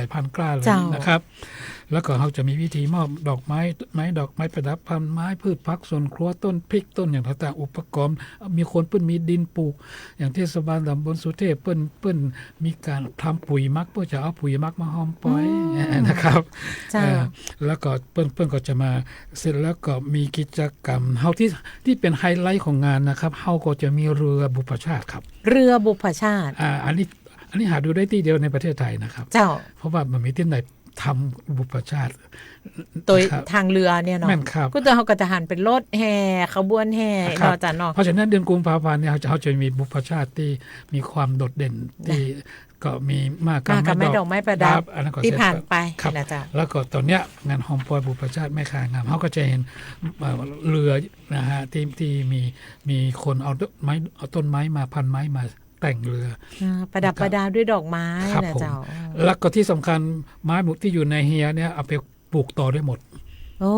ายพันกล้าเลยนะครับแล้วก็เขาจะมีวิธีมอบดอกไม้ดอกไม้ประดับพันไม้พืชผักสวนครัวต้นพริกต้นอย่างต่างๆอุปกรณ์มีคนเปิ้นมีดินปลูกอย่างเทศบาลตำบลสุเทพเปิ้นมีการทำปุ๋ยมักเพื่อจะเอาปุ๋ยมักมาฮอมปอยนะครับแล้วก็เปิ้นก็จะมาเสร็จแล้วก็มีกิจกรรมเฮาที่เป็นไฮไลท์ของงานนะครับเฮาก็จะมีเรือบุพชาติครับเรือบุพชาติอันนี้หาดูได้ที่เดียวในประเทศไทยนะครับเจ้าเพราะว่ามันมีที่ไหนทำบุพชาติโดยทางเรือเนี่ยเนาะก็ตัวเขาก็จะหันเป็นรถแห่ขบวนแห่เนาะจ้ะเนาะเพราะฉะนั้นเดือนกุมภาพันธ์เนี่ยเขาจะมีบุพชาติที่มีความโดดเด่นที่ก็มีมากกับดอกไม้ประดับที่ผ่านไปนะจ๊ะแล้วก็ตอนเนี้ยงานฮอมปอยบุพชาติแม่ค้างามเขาก็จะเห็นเรือนะฮะที่มีคนเอาต้นไม้มาพันไม้มาแต่งเรือประดับประดาด้วยดอกไม้นะเจ้าแล้วก็ที่สำคัญไม้หมุดที่อยู่ในเฮียเนี่ยเอาไปปลูกต่อได้หมดโอ้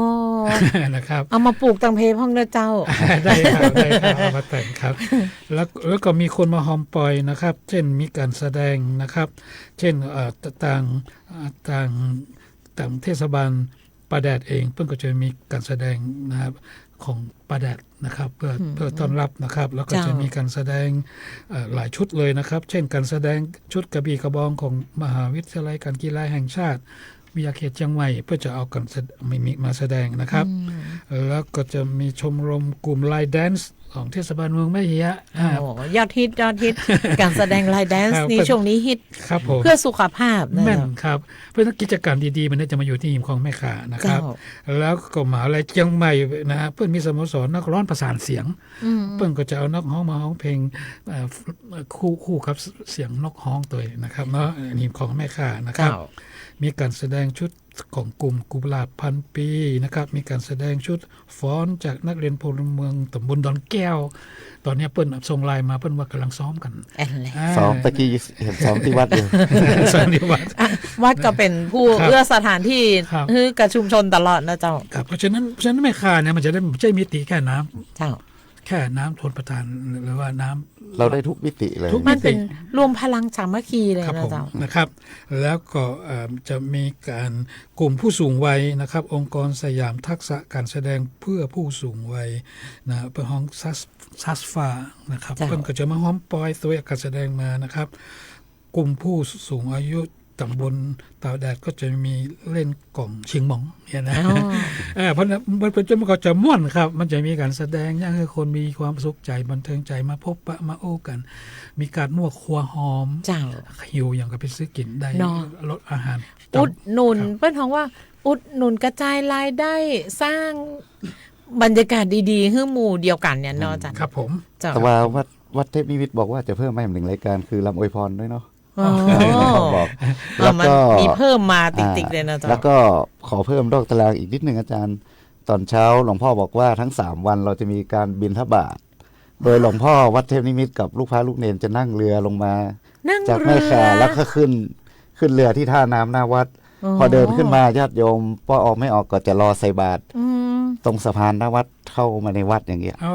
นะครับเอามาปลูกตังเพห้องนะเจ้าได้ครับเอามาแต่งครับแล้วก็มีคนมาฮอมปอยนะครับเช่นมีการแสดงนะครับเช่นต่างเทศบาลประแดดเองเพิ่นก็จะมีการแสดงนะครับของประแดดนะครับเพื่อต้อนรับนะครับแล้วก็จะมีการแสดงหลายชุดเลยนะครับเช่นการแสดงชุดกระบี่กระบองของมหาวิทยาลัยการกีฬาแห่งชาติวิทยาเขตเชียงใหม่เพื่อจะเอากันมาแสดงนะครับแล้วก็จะมีชมรมกลุ่มไลน์แดนซ์ของเทศบาลเมืองแม่เหียยอดฮิตการแสดงไลน์แดนซ์นี่ช่วงนี้ฮิตเพื่อสุขภาพแม่นครับเพื่อกิจกรรมดีๆมันจะมาอยู่ที่หิมของแม่ขานะครับแล้วก็มหาวิทยาลัยเชียงใหม่นะเพื่อนมีสโมสรนักร้องประสานเสียงเพื่อนก็จะเอานักร้องมาร้องเพลงคู่กับเสียงนกฮ้องตัวนะครับเนาะหิมของแม่ขานะครับมีการแสดงชุดของกลุ่มกุหลาบพันปีนะครับมีการแสดงชุดฟ้อนจากนักเรียนพลเมืองตำบลดอนแก้วตอนนี้เปิ้นส่งไลน์มาเปิ้นว่ากำลังซ้อมกันซ้อมตะกี้เห็นซ้อมที่วัดอยู่ซ้อมที่วัดก็เป็นผู้เอื้อสถานที่ให้กับชุมชนตลอดนะเจ้าเพราะฉะนั้นไม่ค่าเนี่ยมันจะได้ไม่ใช่มิติแค่น้ำเจ้าแค่น้ำทนประทานหรือว่าน้ำเราได้ทุกมิติเลยมันเป็นรวมพลังสามัคคีเลยนะเจ้านะครับแล้วก็จะมีการกลุ่มผู้สูงวัยนะครับองค์กรสยามทักษะการแสดงเพื่อผู้สูงวัยนะเพื่อห้องซัสฟานะครับเพิ่นก็จะมาฮ้อมปอยตัวการแสดงมานะครับกลุ่มผู้สูงอายุตำบลตาแดดก็จะมีเล่นกล่องชิงหมองเนี่ยนะเพราะมันเป็นมันก็จะม่วนครับมันจะมีการแสดงอย่างให้คนมีความสุขใจบันเทิงใจมาพบปะมาโอ้กันมีการนวดครัวหอมหิวอย่างก็ไปซื้อกินได้ลดอาหารอุดหนุนเปิ้นท้องว่าอุดหนุนกระจายรายได้สร้างบรรยากาศดีๆให้หมู่เดียวกันเนี่ยเนาะจ้ะครับผมแต่ว่าวัดเทพนิมิตบอกว่าจะเพิ่มมาอีก1รายการคือลำอวยพรด้วยเนาะบอกแล้วก็มีเพิ่มมาติ๊กๆเลยนะจ๊ะแล้วก็ขอเพิ่มดอกตารางอีกนิดนึงอาจารย์ตอนเช้าหลวงพ่อบอกว่าทั้ง3วันเราจะมีการบิณฑบาตโดยหลวงพ่อวัดเทพนิมิตกับลูกพระลูกเนนจะนั่งเรือลงมาจากแม่ข่าแล้วก็ขึ้นเรือที่ท่าน้ำหน้าวัดพอเดินขึ้นมาญาติโยมพอออกไม่ออกก็จะรอใส่บาตร ตรงสะพานหน้าวัดเข้ามาในวัดอย่างเงี้ย โอ้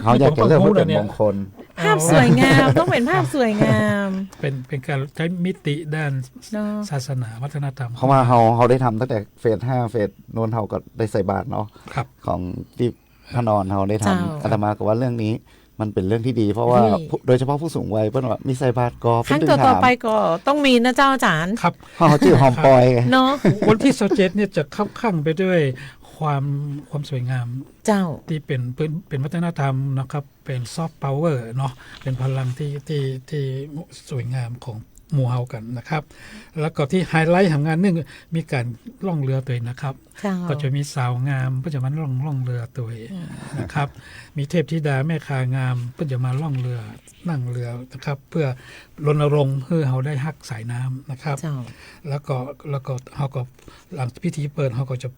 เขาอยากจะเริ่มให้เป็นมงคล ภาพสวยงาม ต้องเป็นภาพสวยงาม เป็นการใช้มิติด้าน เนอะ ศาสนาวัฒนธรรม เพราะว่าเขาได้ทำตั้งแต่เฟส 5 เฟสโน้นเขาก็ได้ใส่บาตรเนาะ ครับ ของที่พระนอนเขาได้ทำ เจ้า อาตมาก็ว่าเรื่องนี้มันเป็นเรื่องที่ดี เพราะว่า นี่ โดยเฉพาะผู้สูงวัยเพิ่นว่ามีใส่บาตรกอ ครั้ง เพิ่น ต่ ถา อ ม ๆไปก็ต้องมีนะเจ้าอาจารย์ ครับ เขาชื่อหอมปอยไง เนาะ วันที่27เนี่ยจะเข้าข้างไปด้วยความสวยงาม เจ้า ที่เป็นวัฒนธรรมนะครับเป็นซอฟต์พาวเวอร์เนาะเป็นพลังที่สวยงามของหมู่เฮากันนะครับ แล้วก็ที่ไฮไลท์ของงานนึงมีการล่องเรือตัวเองนะครับ เจ้า ก็จะมีสาวงามเพื่อจะมาล่องเรือตัวเองนะครับ มีเทพธิดาแม่คางามเพื่อจะมาล่องเรือนั่งเรือนะครับ เพื่อรณรงค์ให้เฮาได้ฮักสายน้ำนะครับ เจ้า แล้วก็เฮาก็หลังพิธีเปิดเฮาก็จะ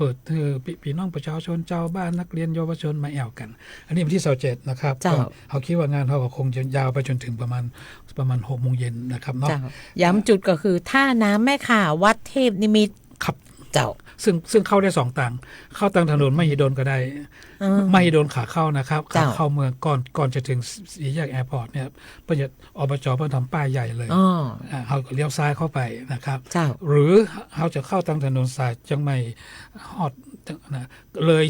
เปิดให้พี่น้องประชาชนเจ้าบ้านนักเรียนเยาวชนมาแอวกัน อันนี้วันที่27นะครับ เจ้า ก็เขาคิดว่างานเขาก็คงจะยาวไปจนถึงประมาณ6 โมงเย็นนะครับเนาะ เจ้าย้ำจุดก็คือท่าน้ำแม่ข่าวัดเทพนิมิตร ครับ เจ้า ซึ่งเข้าได้2ทางเข้าทางถนนมหิดลก็ได้มหิดลขาเข้านะครับขา เจ้า เข้าเมืองก่อนจะถึงสี่แยกแอร์พอร์ตเนี่ยเพิ่นจะอบจเพิ่นทำป้ายใหญ่เลย อ๋อ เขาเลี้ยวซ้ายเข้าไปนะครับ เจ้า หรือเขาจะเข้าทางถนนสายจังไม่ฮอดนะเลย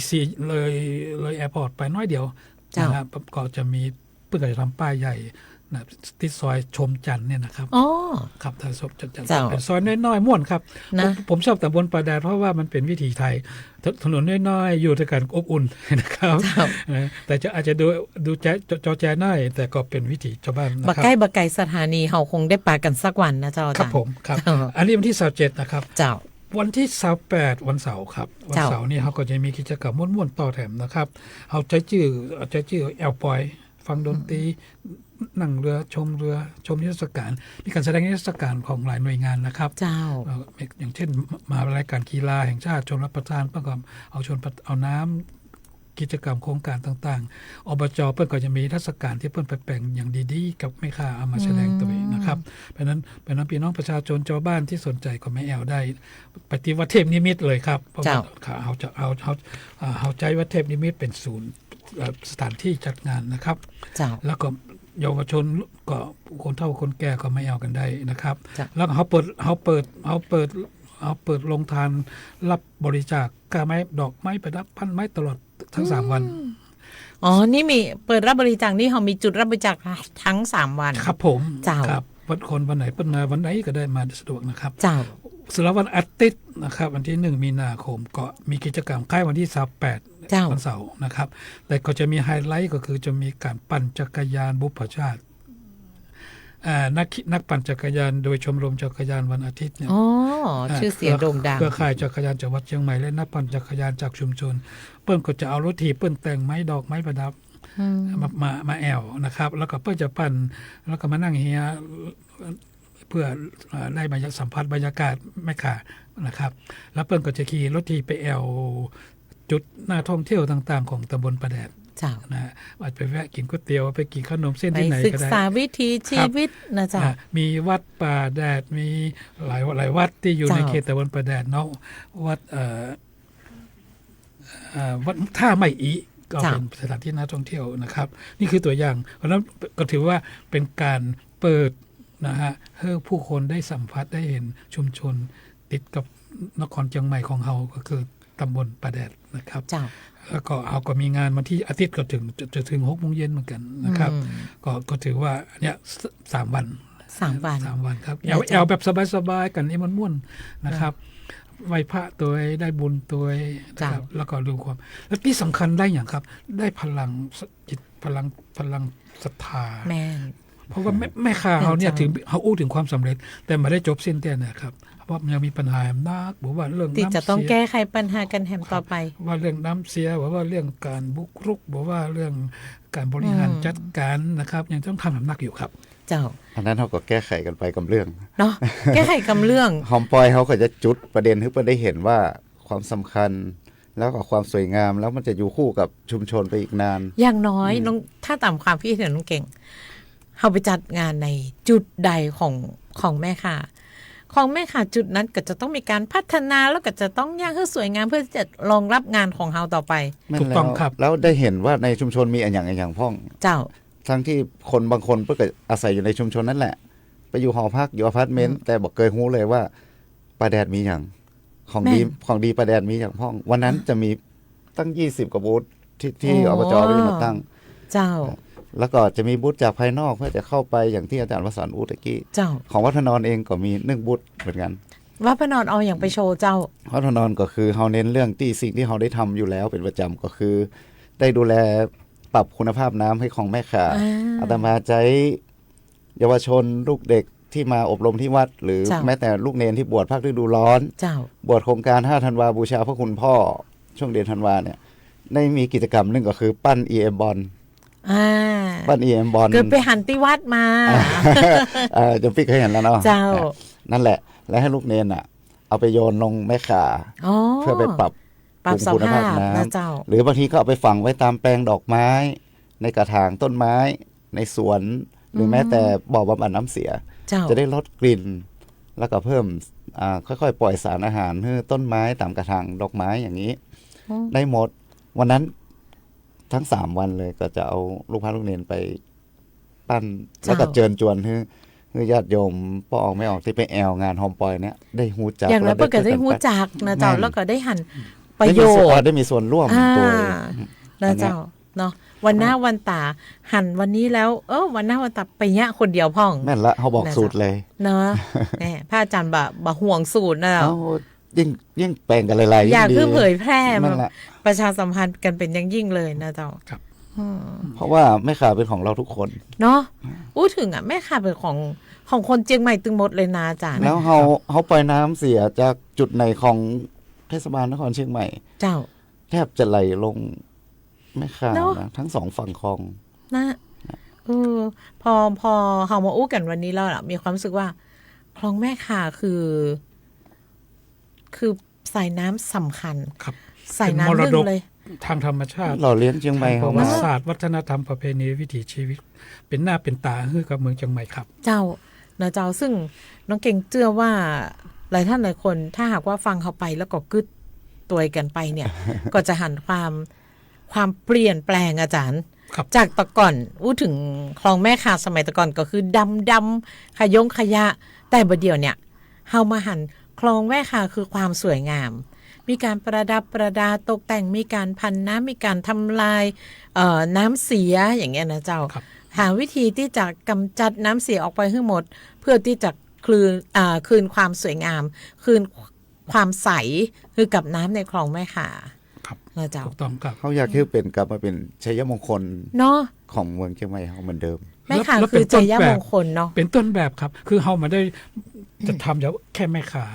แอร์พอร์ตไปน้อยเดียว เจ้าน นะครับก็จะมีเพื่อจะทำป้ายใหญ่นะที่ซอยชมจันทร์เนี่ยนะครับ อ๋อ ครับถ้าชมจันทร์ เจ้า เป็นซอยน้อยๆม่วนครับ นะ ผมชอบตำบลปลาแดดเพราะว่ามันเป็นวิถีไทยถนนน้อยๆอยู่ด้วยกันอบอุ่นนะครับ เจ้า แต่จะอาจจะดูจอแจน้อยแต่ก็เป็นวิถีชาวบ้านนะ บัก ครั ใกล้บักไก่สถานีเฮาคงได้ปากันสักวันนะเจ้าอา ครั จา บ รย์ ผมครับ เจ้า อันนี้วันที่27นะครับ เจ้า วันที่28วันเสาร์ครับวันเสาร์นี่เขาก็จะมีกิจกรรมม่วนๆต่อแถมนะครับเอาใจชื่อแอลปอยฟังดนตรีนั่งเรือชมนิทรรศการมีการแสดงนิทรรศการของหลายหน่วยงานนะครับ เจ้า อย่างเช่นมหาวิทยาลัยการกีฬาแห่งชาติชนรับประทานเพื่อเอาน้ำกิจกรรมโครงการต่างๆอบจเพื่อนก็จะมีนิทรรศการที่เพื่อนไปแปลงอย่างดีๆกับแม่ค้าเอามาแสดงตัวเองนะครับเพราะนั้นพี่น้องประชาชนชาวบ้านที่สนใจก็ไม่แอวได้ปฏิวัติเทพนิมิตเลยครับเพราะว่าเขาใจวัดเทพนิมิตเป็นศูนย์สถานที่จัดงานนะครับ เจ้า แล้วก็เยาวชนก็คนเฒ่าคนแก่ก็ไม่เอากันได้นะครับ จ้ะ แล้วเขาเปิดลงทานรับบริจาคกาไม้ดอกไม้ประดับพันไม้ตลอดทั้ง3 วัน อ๋อ นี่มีเปิดรับบริจาคนี่เขามีจุดรับบริจาคทั้ง3วัน ครับผม เจ้า ครับวันไหนเปิ้นมาวันไหนก็ได้มาสะดวกนะครับ เจ้า สำหรับวันอาทิตย์นะครับวันที่1 มีนาคมก็มีกิจกรรมใกล้วันที่28 เจ้า วันเสาร์นะครับ แต่ก็จะมีไฮไลท์ก็คือจะมีการปั่นจักรยานบุพชาตินักปั่นจักรยานโดยชมรมจักรยานวันอาทิตย์เนี่ย อ๋อ ชื่อเสียงโด่งดัง เครือข่ายจักรยานจังหวัดเชียงใหม่และนักปั่นจักรยานจากชุมชน เปิ้นก็จะเอารถถีบเปิ้นแต่งไม้ดอกไม้ประดับมาแอวนะครับ แล้วก็เปิ้นจะปั่นแล้วก็มานั่งเฮียเพื่อได้บรรยากาศสัมผัสบรรยากาศแม่ข่านะครับ แล้วเปิ้นก็จะขี่รถถีบไปแอวจุดน่าท่องเที่ยวต่างๆของตำบลประแดด เจ้า นะอาจไปแวะกินก๋วยเตี๋ยวไปกินขนมเส้น ไป ที่ไหน ศึก ก็ได้ ษาวิถีชีวิตนะเจ้า มีวัดป่าแดดมีหลายวัดที่อยู่ในเขตตำบลป่าแดดเนาะวัดวัดท่าไม่อีก็เป็นสถานที่น่าท่องเที่ยวนะครับ นี่คือตัวอย่างเพราะฉะนั้นก็ถือว่าเป็นการเปิดนะฮะให้ผู้คนได้สัมผัสได้เห็นชุมชนติดกับนครเชียงใหม่ของเราก็คือตำบลป่าแดดนะครับ เจ้า แล้วก็เอาก็มีงานวันที่อาทิตย์ก็ถึง6 โมงเย็นเหมือนกันนะครับ ก็ถือว่าเนี่ย3 วัน 3 วัน 3 วันครับแอวแบบสบายๆกันนี่มันม่วนนะครับไหว้พระตัวได้บุญตัวนะครับแล้วก็ดูความแล้วที่สำคัญได้อย่างครับ ได้พลังจิตพลังศรัทธา แม่น เพราะว่าแม่ค้าเขาเนี่ยถึงเขาอู้ถึงความสำเร็จ แต่ไม่ได้จบสิ้นแต่นะครับเพราะมันยังมีปัญหานักบอกว่าเรื่อง ที่ น้ำเสีย จะต้องแก้ไขปัญหากันแหมต่อไป ว่าเรื่องน้ำเสียว่าเรื่องการบุกรุกบอกว่าเรื่องการบริหารจัดการนะครับยังต้องทำหนักอยู่ครับ เจ้า อันนั้นเขาก็แก้ไขกันไปกับเรื่อง เนาะแก้ไขกำเรื่อง หอมปอยเขาก็จะจุดประเด็นให้เพื่อนได้เห็นว่าความสำคัญแล้วก็ความสวยงามแล้วมันจะอยู่คู่กับชุมชนไปอีกนาน อย่างน้อยน้องถ้าตามความคิดเห็นน้องเก่งเขาไปจัดงานในจุดใดของแม่ค่ะ ของแม่ค่ะจุดนั้นก็จะต้องมีการพัฒนาแล้วก็จะต้องย่างให้สวยงามเพื่อที่จะรองรับงานของเราต่อไป ถูกต้องครับ แล้วได้เห็นว่าในชุมชนมีอย่างพ่อง เจ้า ทั้งที่คนบางคนเพื่ออาศัยอยู่ในชุมชนนั่นแหละ ไปอยู่หอพักอยู่อพาร์ตเมนต์แต่บอกเคยรู้เลยว่าปลาแดดมีอย่างของดีปลาแดดมีอย่างพ่อง วันนั้นจะมีตั้ง20กว่าบูธที่อบจไม่ได้มาตั้ง เจ้า แล้วก็จะมีบูธจากภายนอกเพื่อจะเข้าไปอย่างที่อาจารย์วสันต์อุตะกี้ เจ้า ของวัฒนรเองก็มี1บูธเหมือนกัน ว่าพนอนเอาอย่างไปโชว์เจ้า วัฒนรก็คือเฮาเน้นเรื่องที่สิ่งที่เฮาได้ทำอยู่แล้วเป็นประจำก็คือ ได้ดูแลปรับคุณภาพน้ำให้ของแม่ขาอาตมาใจเยาวชนลูกเด็กที่มาอบรมที่วัด หรือแม้แต่ลูกเนนที่บวชภาคฤดูร้อน เจ้า บวชโครงการ5ธันวาบูชาพระคุณพ่อช่วงเดือนธันวาเนี่ยได้มีกิจกรรมหนึ่งก็คือปั้น EM บอลปั้น EM บอลเกิดไปหันติวัดมา จะปิกให้เห็นแล้วเนาะ เจ้า นั่นแหละและให้ลูกเนนอ่ะเอาไปโยนลงแม่ขาเพื่อไปปรับสภาพน้ำเจ้า หรือบางทีก็เอาไปฝังไว้ตามแปลงดอกไม้ในกระถางต้นไม้ในสวนหรือแม้แต่บ่อบำบัดน้ำเสียจะได้ลดกลิ่นแล้วก็เพิ่มค่อยๆปล่อยสารอาหารให้ต้นไม้ตามกระถางดอกไม้อย่างนี้ได้หมดวันนั้นทั้ง3วันเลยก็จะเอาลูกพระลูกเนนไปปั้นแล้วก็เชิญชวนให้ญาติโยมป้อออกไม่ออกที่ไปแอลงานโฮมปอยเนี่ยได้ฮู้จักอย่างแล้วก็ได้ฮู้จักนะเจ้าแล้วก็ได้หันประโยชน์ได้มีส่วนร่วมตัวนะเจ้าเนาะวันหน้าวันตาหันวันนี้แล้ววันหน้าวันตาไปเนี้ยคนเดียวพ่องแม่นละเขาบอกสูตรเลยเนาะแหมพระอาจารย์บะห่วงสูตรนะยิ่งแปลงกันหลายๆอยากคือเผยแพร่ประชาสัมพันธ์กันเป็นยิ่งเลยนะเจ้าครับเพราะว่าแม่ขาเป็นของเราทุกคนเนาะถึงแม่ขาเป็นของคนเชียงใหม่ตึงหมดเลยนะอาจารย์แล้วเขาปล่อยน้ำเสียจากจุดไหนของเทศบาลนครเชียงใหม่เจ้าแทบจะไหลลงแม่ขานะทั้ง2ฝั่งคลองนะพอเฮามาอู้กันวันนี้แล้วมีความรู้สึกว่าคลองแม่ขาคือสายน้ำสำคัญครับสายน้ำลึกเลยทางธรรมชาติหล่อเลี้ยงเชียงใหม่ประวัติศาสตร์วัฒนธรรมประเพณีวิถีชีวิตเป็นหน้าเป็นตาให้กับเมืองเชียงใหม่ครับเจ้านะเจ้าซึ่งน้องเก่งเชื่อว่าหลายท่านหลายคนถ้าหากว่าฟังเขาไปแล้วก็กึดตัวกันไปเนี่ย ก็จะหันความเปลี่ยนแปลงอาจารย์จากตะก่อนถึงคลองแม่ขาสมัยตะก่อนก็คือดำขยะแต่บัดเดียวเนี่ยเฮามาหันคลองแม่ขาคือความสวยงามมีการประดับประดาตกแต่งมีการพันน้ำมีการทำลายน้ำเสียอย่างเงี้ยนะเจ้าหาวิธีที่จะกำจัดน้ำเสียออกไปให้หมดเพื่อที่จะคืนความสวยงามคืนความใสคือกับน้ำในคลองแม่ขานะเจ้าถูกต้องครับเขาอยากให้เป็นกลับมาเป็นชัยมงคลเนาะของเมืองเชียงใหม่เขาเหมือนเดิมแม่ขาคือชัยมงคลเนาะเป็นต้นแบบครับคือเขามาได้จะทำแค่แม่ขา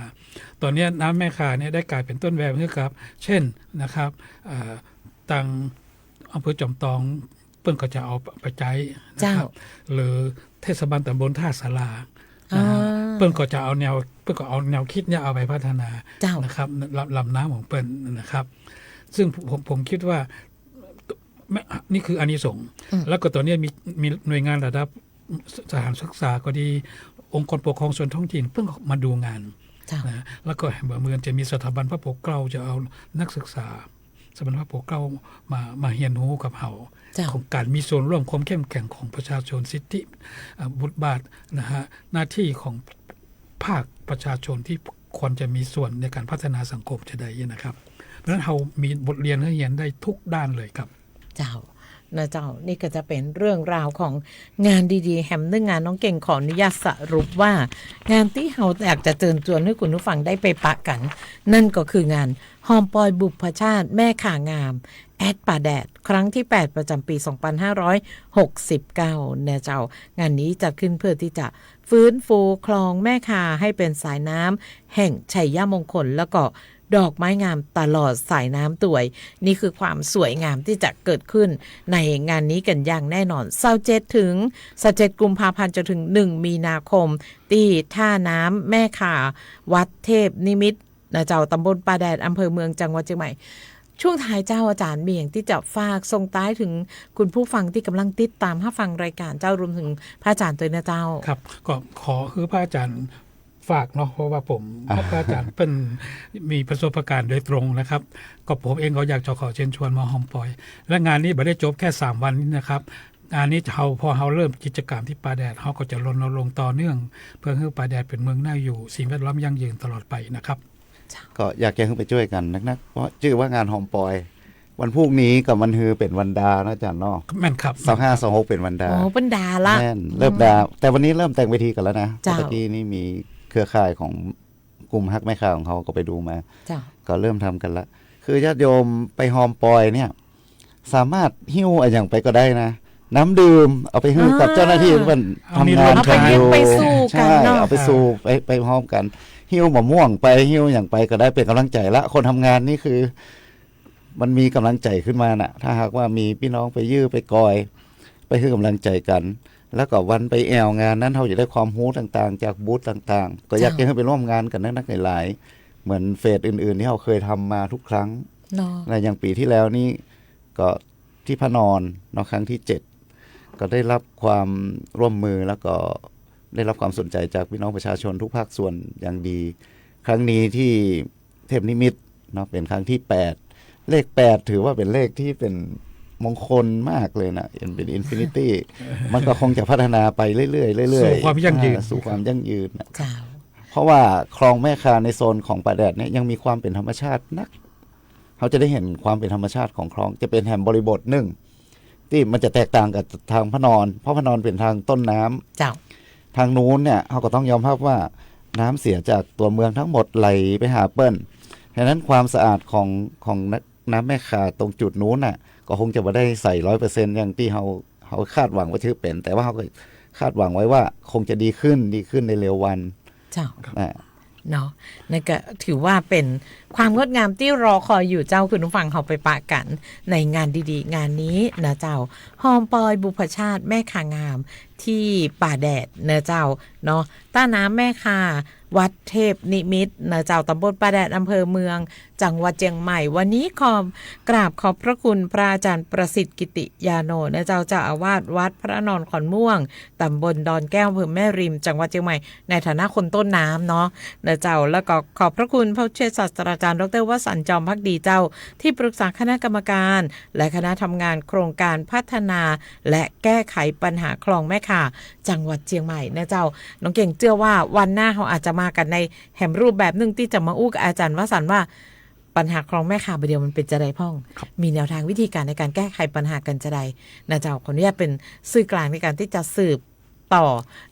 ตอนนี้น้ำแม่ขาเนี่ยได้กลายเป็นต้นแบบนะครับเช่นนะครับตังอำเภอจอมตองเปิ้นก็จะเอาไปใช้นะครับหรือเทศบาลตำบลท่าสาราเปิ้นก็จะเอาแนวคิดเนี่ยเอาไปพัฒนานะครับลำน้ำของเปิ้นนะครับซึ่งผมคิดว่านี่คืออานิสงส์แล้วก็ตอนนี้มีหน่วยงานระดับสถานศึกษาก็ดีองค์กรปกครองส่วนท้องถิ่นเพิ่งมาดูงานนะแล้วก็เมืองจะมีสถาบันพระปกเกล้าจะเอานักศึกษาสถาบันพระปกเกล้ามาเรียนรู้กับเฮาของการมีส่วนร่วมความเข้มแข็งของประชาชนสิทธิบทบาทนะฮะหน้าที่ของภาคประชาชนที่ควรจะมีส่วนในการพัฒนาสังคมจะได้นะครับเพราะฉะนั้นเรามีบทเรียนให้เรียนได้ทุกด้านเลยครับเจ้านะเจ้านี่ก็จะเป็นเรื่องราวของงานดีๆแฮมเรื่องงานน้องเก่งขออนุญาตสรุปว่างานที่เราอยากจะเชิญชวนให้คุณผู้ฟังได้ไปปะกันนั่นก็คืองานฮอมปอยบุพชาติแม่ข่างามแอดป่าแดดครั้งที่8ประจำปี2569เนี่ยเจ้างานนี้จัดขึ้นเพื่อที่จะฟื้นฟูคลองแม่ข่าให้เป็นสายน้ำแห่งชัยมงคลแล้วก็ดอกไม้งามตลอดสายน้ำตวยนี่คือความสวยงามที่จะเกิดขึ้นในงานนี้กันอย่างแน่นอน27ถึง17กุมภาพันธ์จนถึง1มีนาคมที่ท่าน้ำแม่ข่าวัดเทพนิมิตรนะเจ้าตำบลป่าแดดอำเภอเมืองจังหวัดเชียงใหม่ช่วงท้ายเจ้าอาจารย์มีอย่างที่จะฝากส่งท้ายถึงคุณผู้ฟังที่กำลังติดตามฟังรายการเจ้ารวมถึงพระอาจารย์ตัวนะเจ้าครับก็ขอคือพระอาจารย์ ฝากเนาะเพราะว่าผมพระอาจารย์เป็นมีประสบการณ์โดยตรงนะครับก็ผมเองก็อยากจะขอเชิญชวนมาฮอมปอยและงานนี้ไม่ได้จบแค่3วันนี้นะครับงานนี้พอเราเริ่มกิจกรรมที่ป่าแดดเราก็จะรณรงค์ต่อเนื่องเพื่อให้ป่าแดดเป็นเมืองน่าอยู่สิ่งแวดล้อมยั่งยืนตลอดไปนะครับก็อยากจะให้ไปช่วยกันนักๆเพราะชื่อว่างานฮอมปอยวันพรุ่งนี้กับวันฮือเป็นวันดานะอาจารย์เนาะแม่นครับ2526เป็นวันดาเป็นดาละแม่นเริ่มดาแต่วันนี้เริ่มแต่งเวทีกันแล้วนะเมื่อกี้นี่มีเครือข่ายของกลุ่มฮักแม่ข่าของเขาก็ไปดูมาก็เริ่มทำกันละคือญาติโยมไปฮอมปอยเนี่ยสามารถหิ้วอะไรอย่างไปก็ได้นะน้ำดื่มเอาไปให้กับเจ้าหน้าที่มันทำงานกันอยู่ใช่เอาไปสู่ไปพร้อมกันหิ้วมะม่วงไปหิ้วอย่างไปก็ได้เป็นกำลังใจละคนทำงานนี่คือมันมีกำลังใจขึ้นมาน่ะถ้าหากว่ามีพี่น้องไปยื้อไปกอยไปให้กำลังใจกันแล้วก็วันไปแอวงานนั้นเราจะได้ความรู้ต่างๆจากบูธต่างๆก็อยากให้ไปร่วมงานกันนักหลายๆเหมือนเฟสอื่นๆที่เราเคยทำมาทุกครั้งและอย่างปีที่แล้วนี่ก็ที่พระนอนเนาะครั้งที่7ก็ได้รับความร่วมมือแล้วก็ได้รับความสนใจจากพี่น้องประชาชนทุกภาคส่วนอย่างดีครั้งนี้ที่เทพนิมิตรเนาะเป็นครั้งที่8เลข8ถือว่าเป็นเลขที่เป็นมงคลมากเลยนะเป็นอินฟินิตี้มันก็คงจะพัฒนาไปเรื่อยๆเรื่อยๆสู่ความยั่งยืนนะเพราะว่าคลองแม่คาในโซนของป่าแดดเนี่ยยังมีความเป็นธรรมชาตินักเขาจะได้เห็นความเป็นธรรมชาติของคลองจะเป็นแห่งบริบทหนึ่งที่มันจะแตกต่างกับทางพระนอนเพราะพระนอนเป็นทางต้นน้ำทางนู้นเนี่ยเขาก็ต้องยอมรับว่าน้ำเสียจากตัวเมืองทั้งหมดไหลไปหาเปิ้ลฉะนั้นความสะอาดของน้ำแม่คาตรงจุดนู้นน่ะก็คงจะไม่ได้ใส่ 100% อย่างที่เขาคาดหวังว่าจะเป็นแต่ว่าเขาก็คาดหวังไว้ว่าคงจะดีขึ้นในเร็ววันเนาะนั่นก็ถือว่าเป็นความงดงามที่รอคอยอยู่เจ้าคุณผู้ฟังเขาไปปะกันในงานดีๆงานนี้นะเจ้าฮอมปอยบุพชาติแม่คางามที่ป่าแดดนะเจ้าเนาะต้าน้ำแม่คาวัดเทพนิมิตรนะเจ้าตำบลป่าแดดอำเภอเมืองจังหวัดเชียงใหม่วันนี้กราบขอบพระคุณพระอาจารย์ประสิทธิ์กิติยาโนนะเจ้าอาวาสวัดพระนอนขอนม่วงตำบลดอนแก้วอำเภอแม่ริมจังหวัดเชียงใหม่ในฐานะคนต้นน้ำเนาะนะเจ้าแล้วก็ขอบพระคุณพระเชษศาสตราจารย์ดร.วสันต์จอมภักดีเจ้าที่ปรึกษาคณะกรรมการและคณะทำงานโครงการพัฒนาและแก้ไขปัญหาคลองแม่ข่าจังหวัดเชียงใหม่นะเจ้าน้องเก่งเชื่อว่าวันหน้าเขาอาจจะมากันในแห่งรูปแบบนึงที่จะมาอู้กับอาจารย์วสันต์ว่าปัญหาคลองแม่ข่าประเดี๋ยวมันเป็นจะไดพ่องมีแนวทางวิธีการในการแก้ไขปัญหากันจะไดนะเจ้าขออนุญาตเป็นสื่อกลางในการที่จะสืบต่อ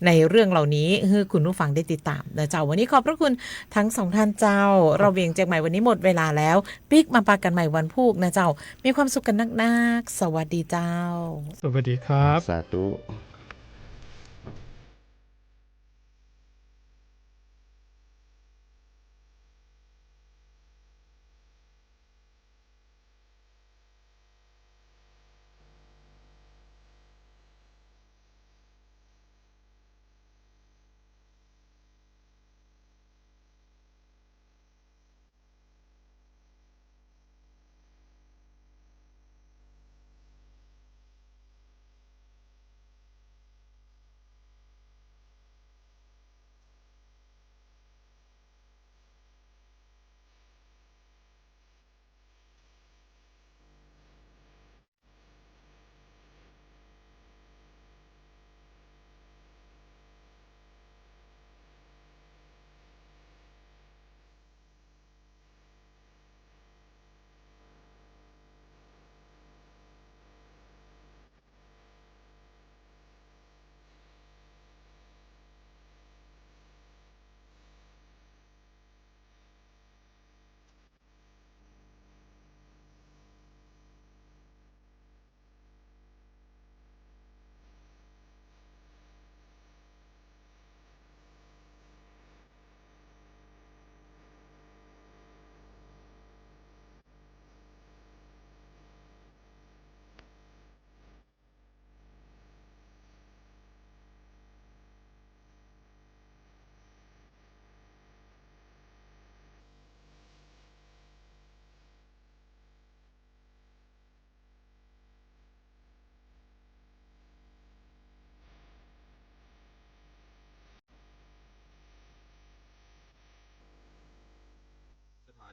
ในเรื่องเหล่านี้ให้คุณผู้ฟังได้ติดตามนะเจ้าวันนี้ขอบพระคุณทั้งสองท่านเจ้าเราเวียงเชียงใหม่วันนี้หมดเวลาแล้วปิ๊กมาปากันใหม่วันพุธนะเจ้ามีความสุขกันนักๆสวัสดีเจ้าสวัสดีครับสาธุ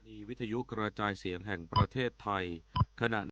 นีวิทยุกระจายเสียงแห่งประเทศไทยขณะ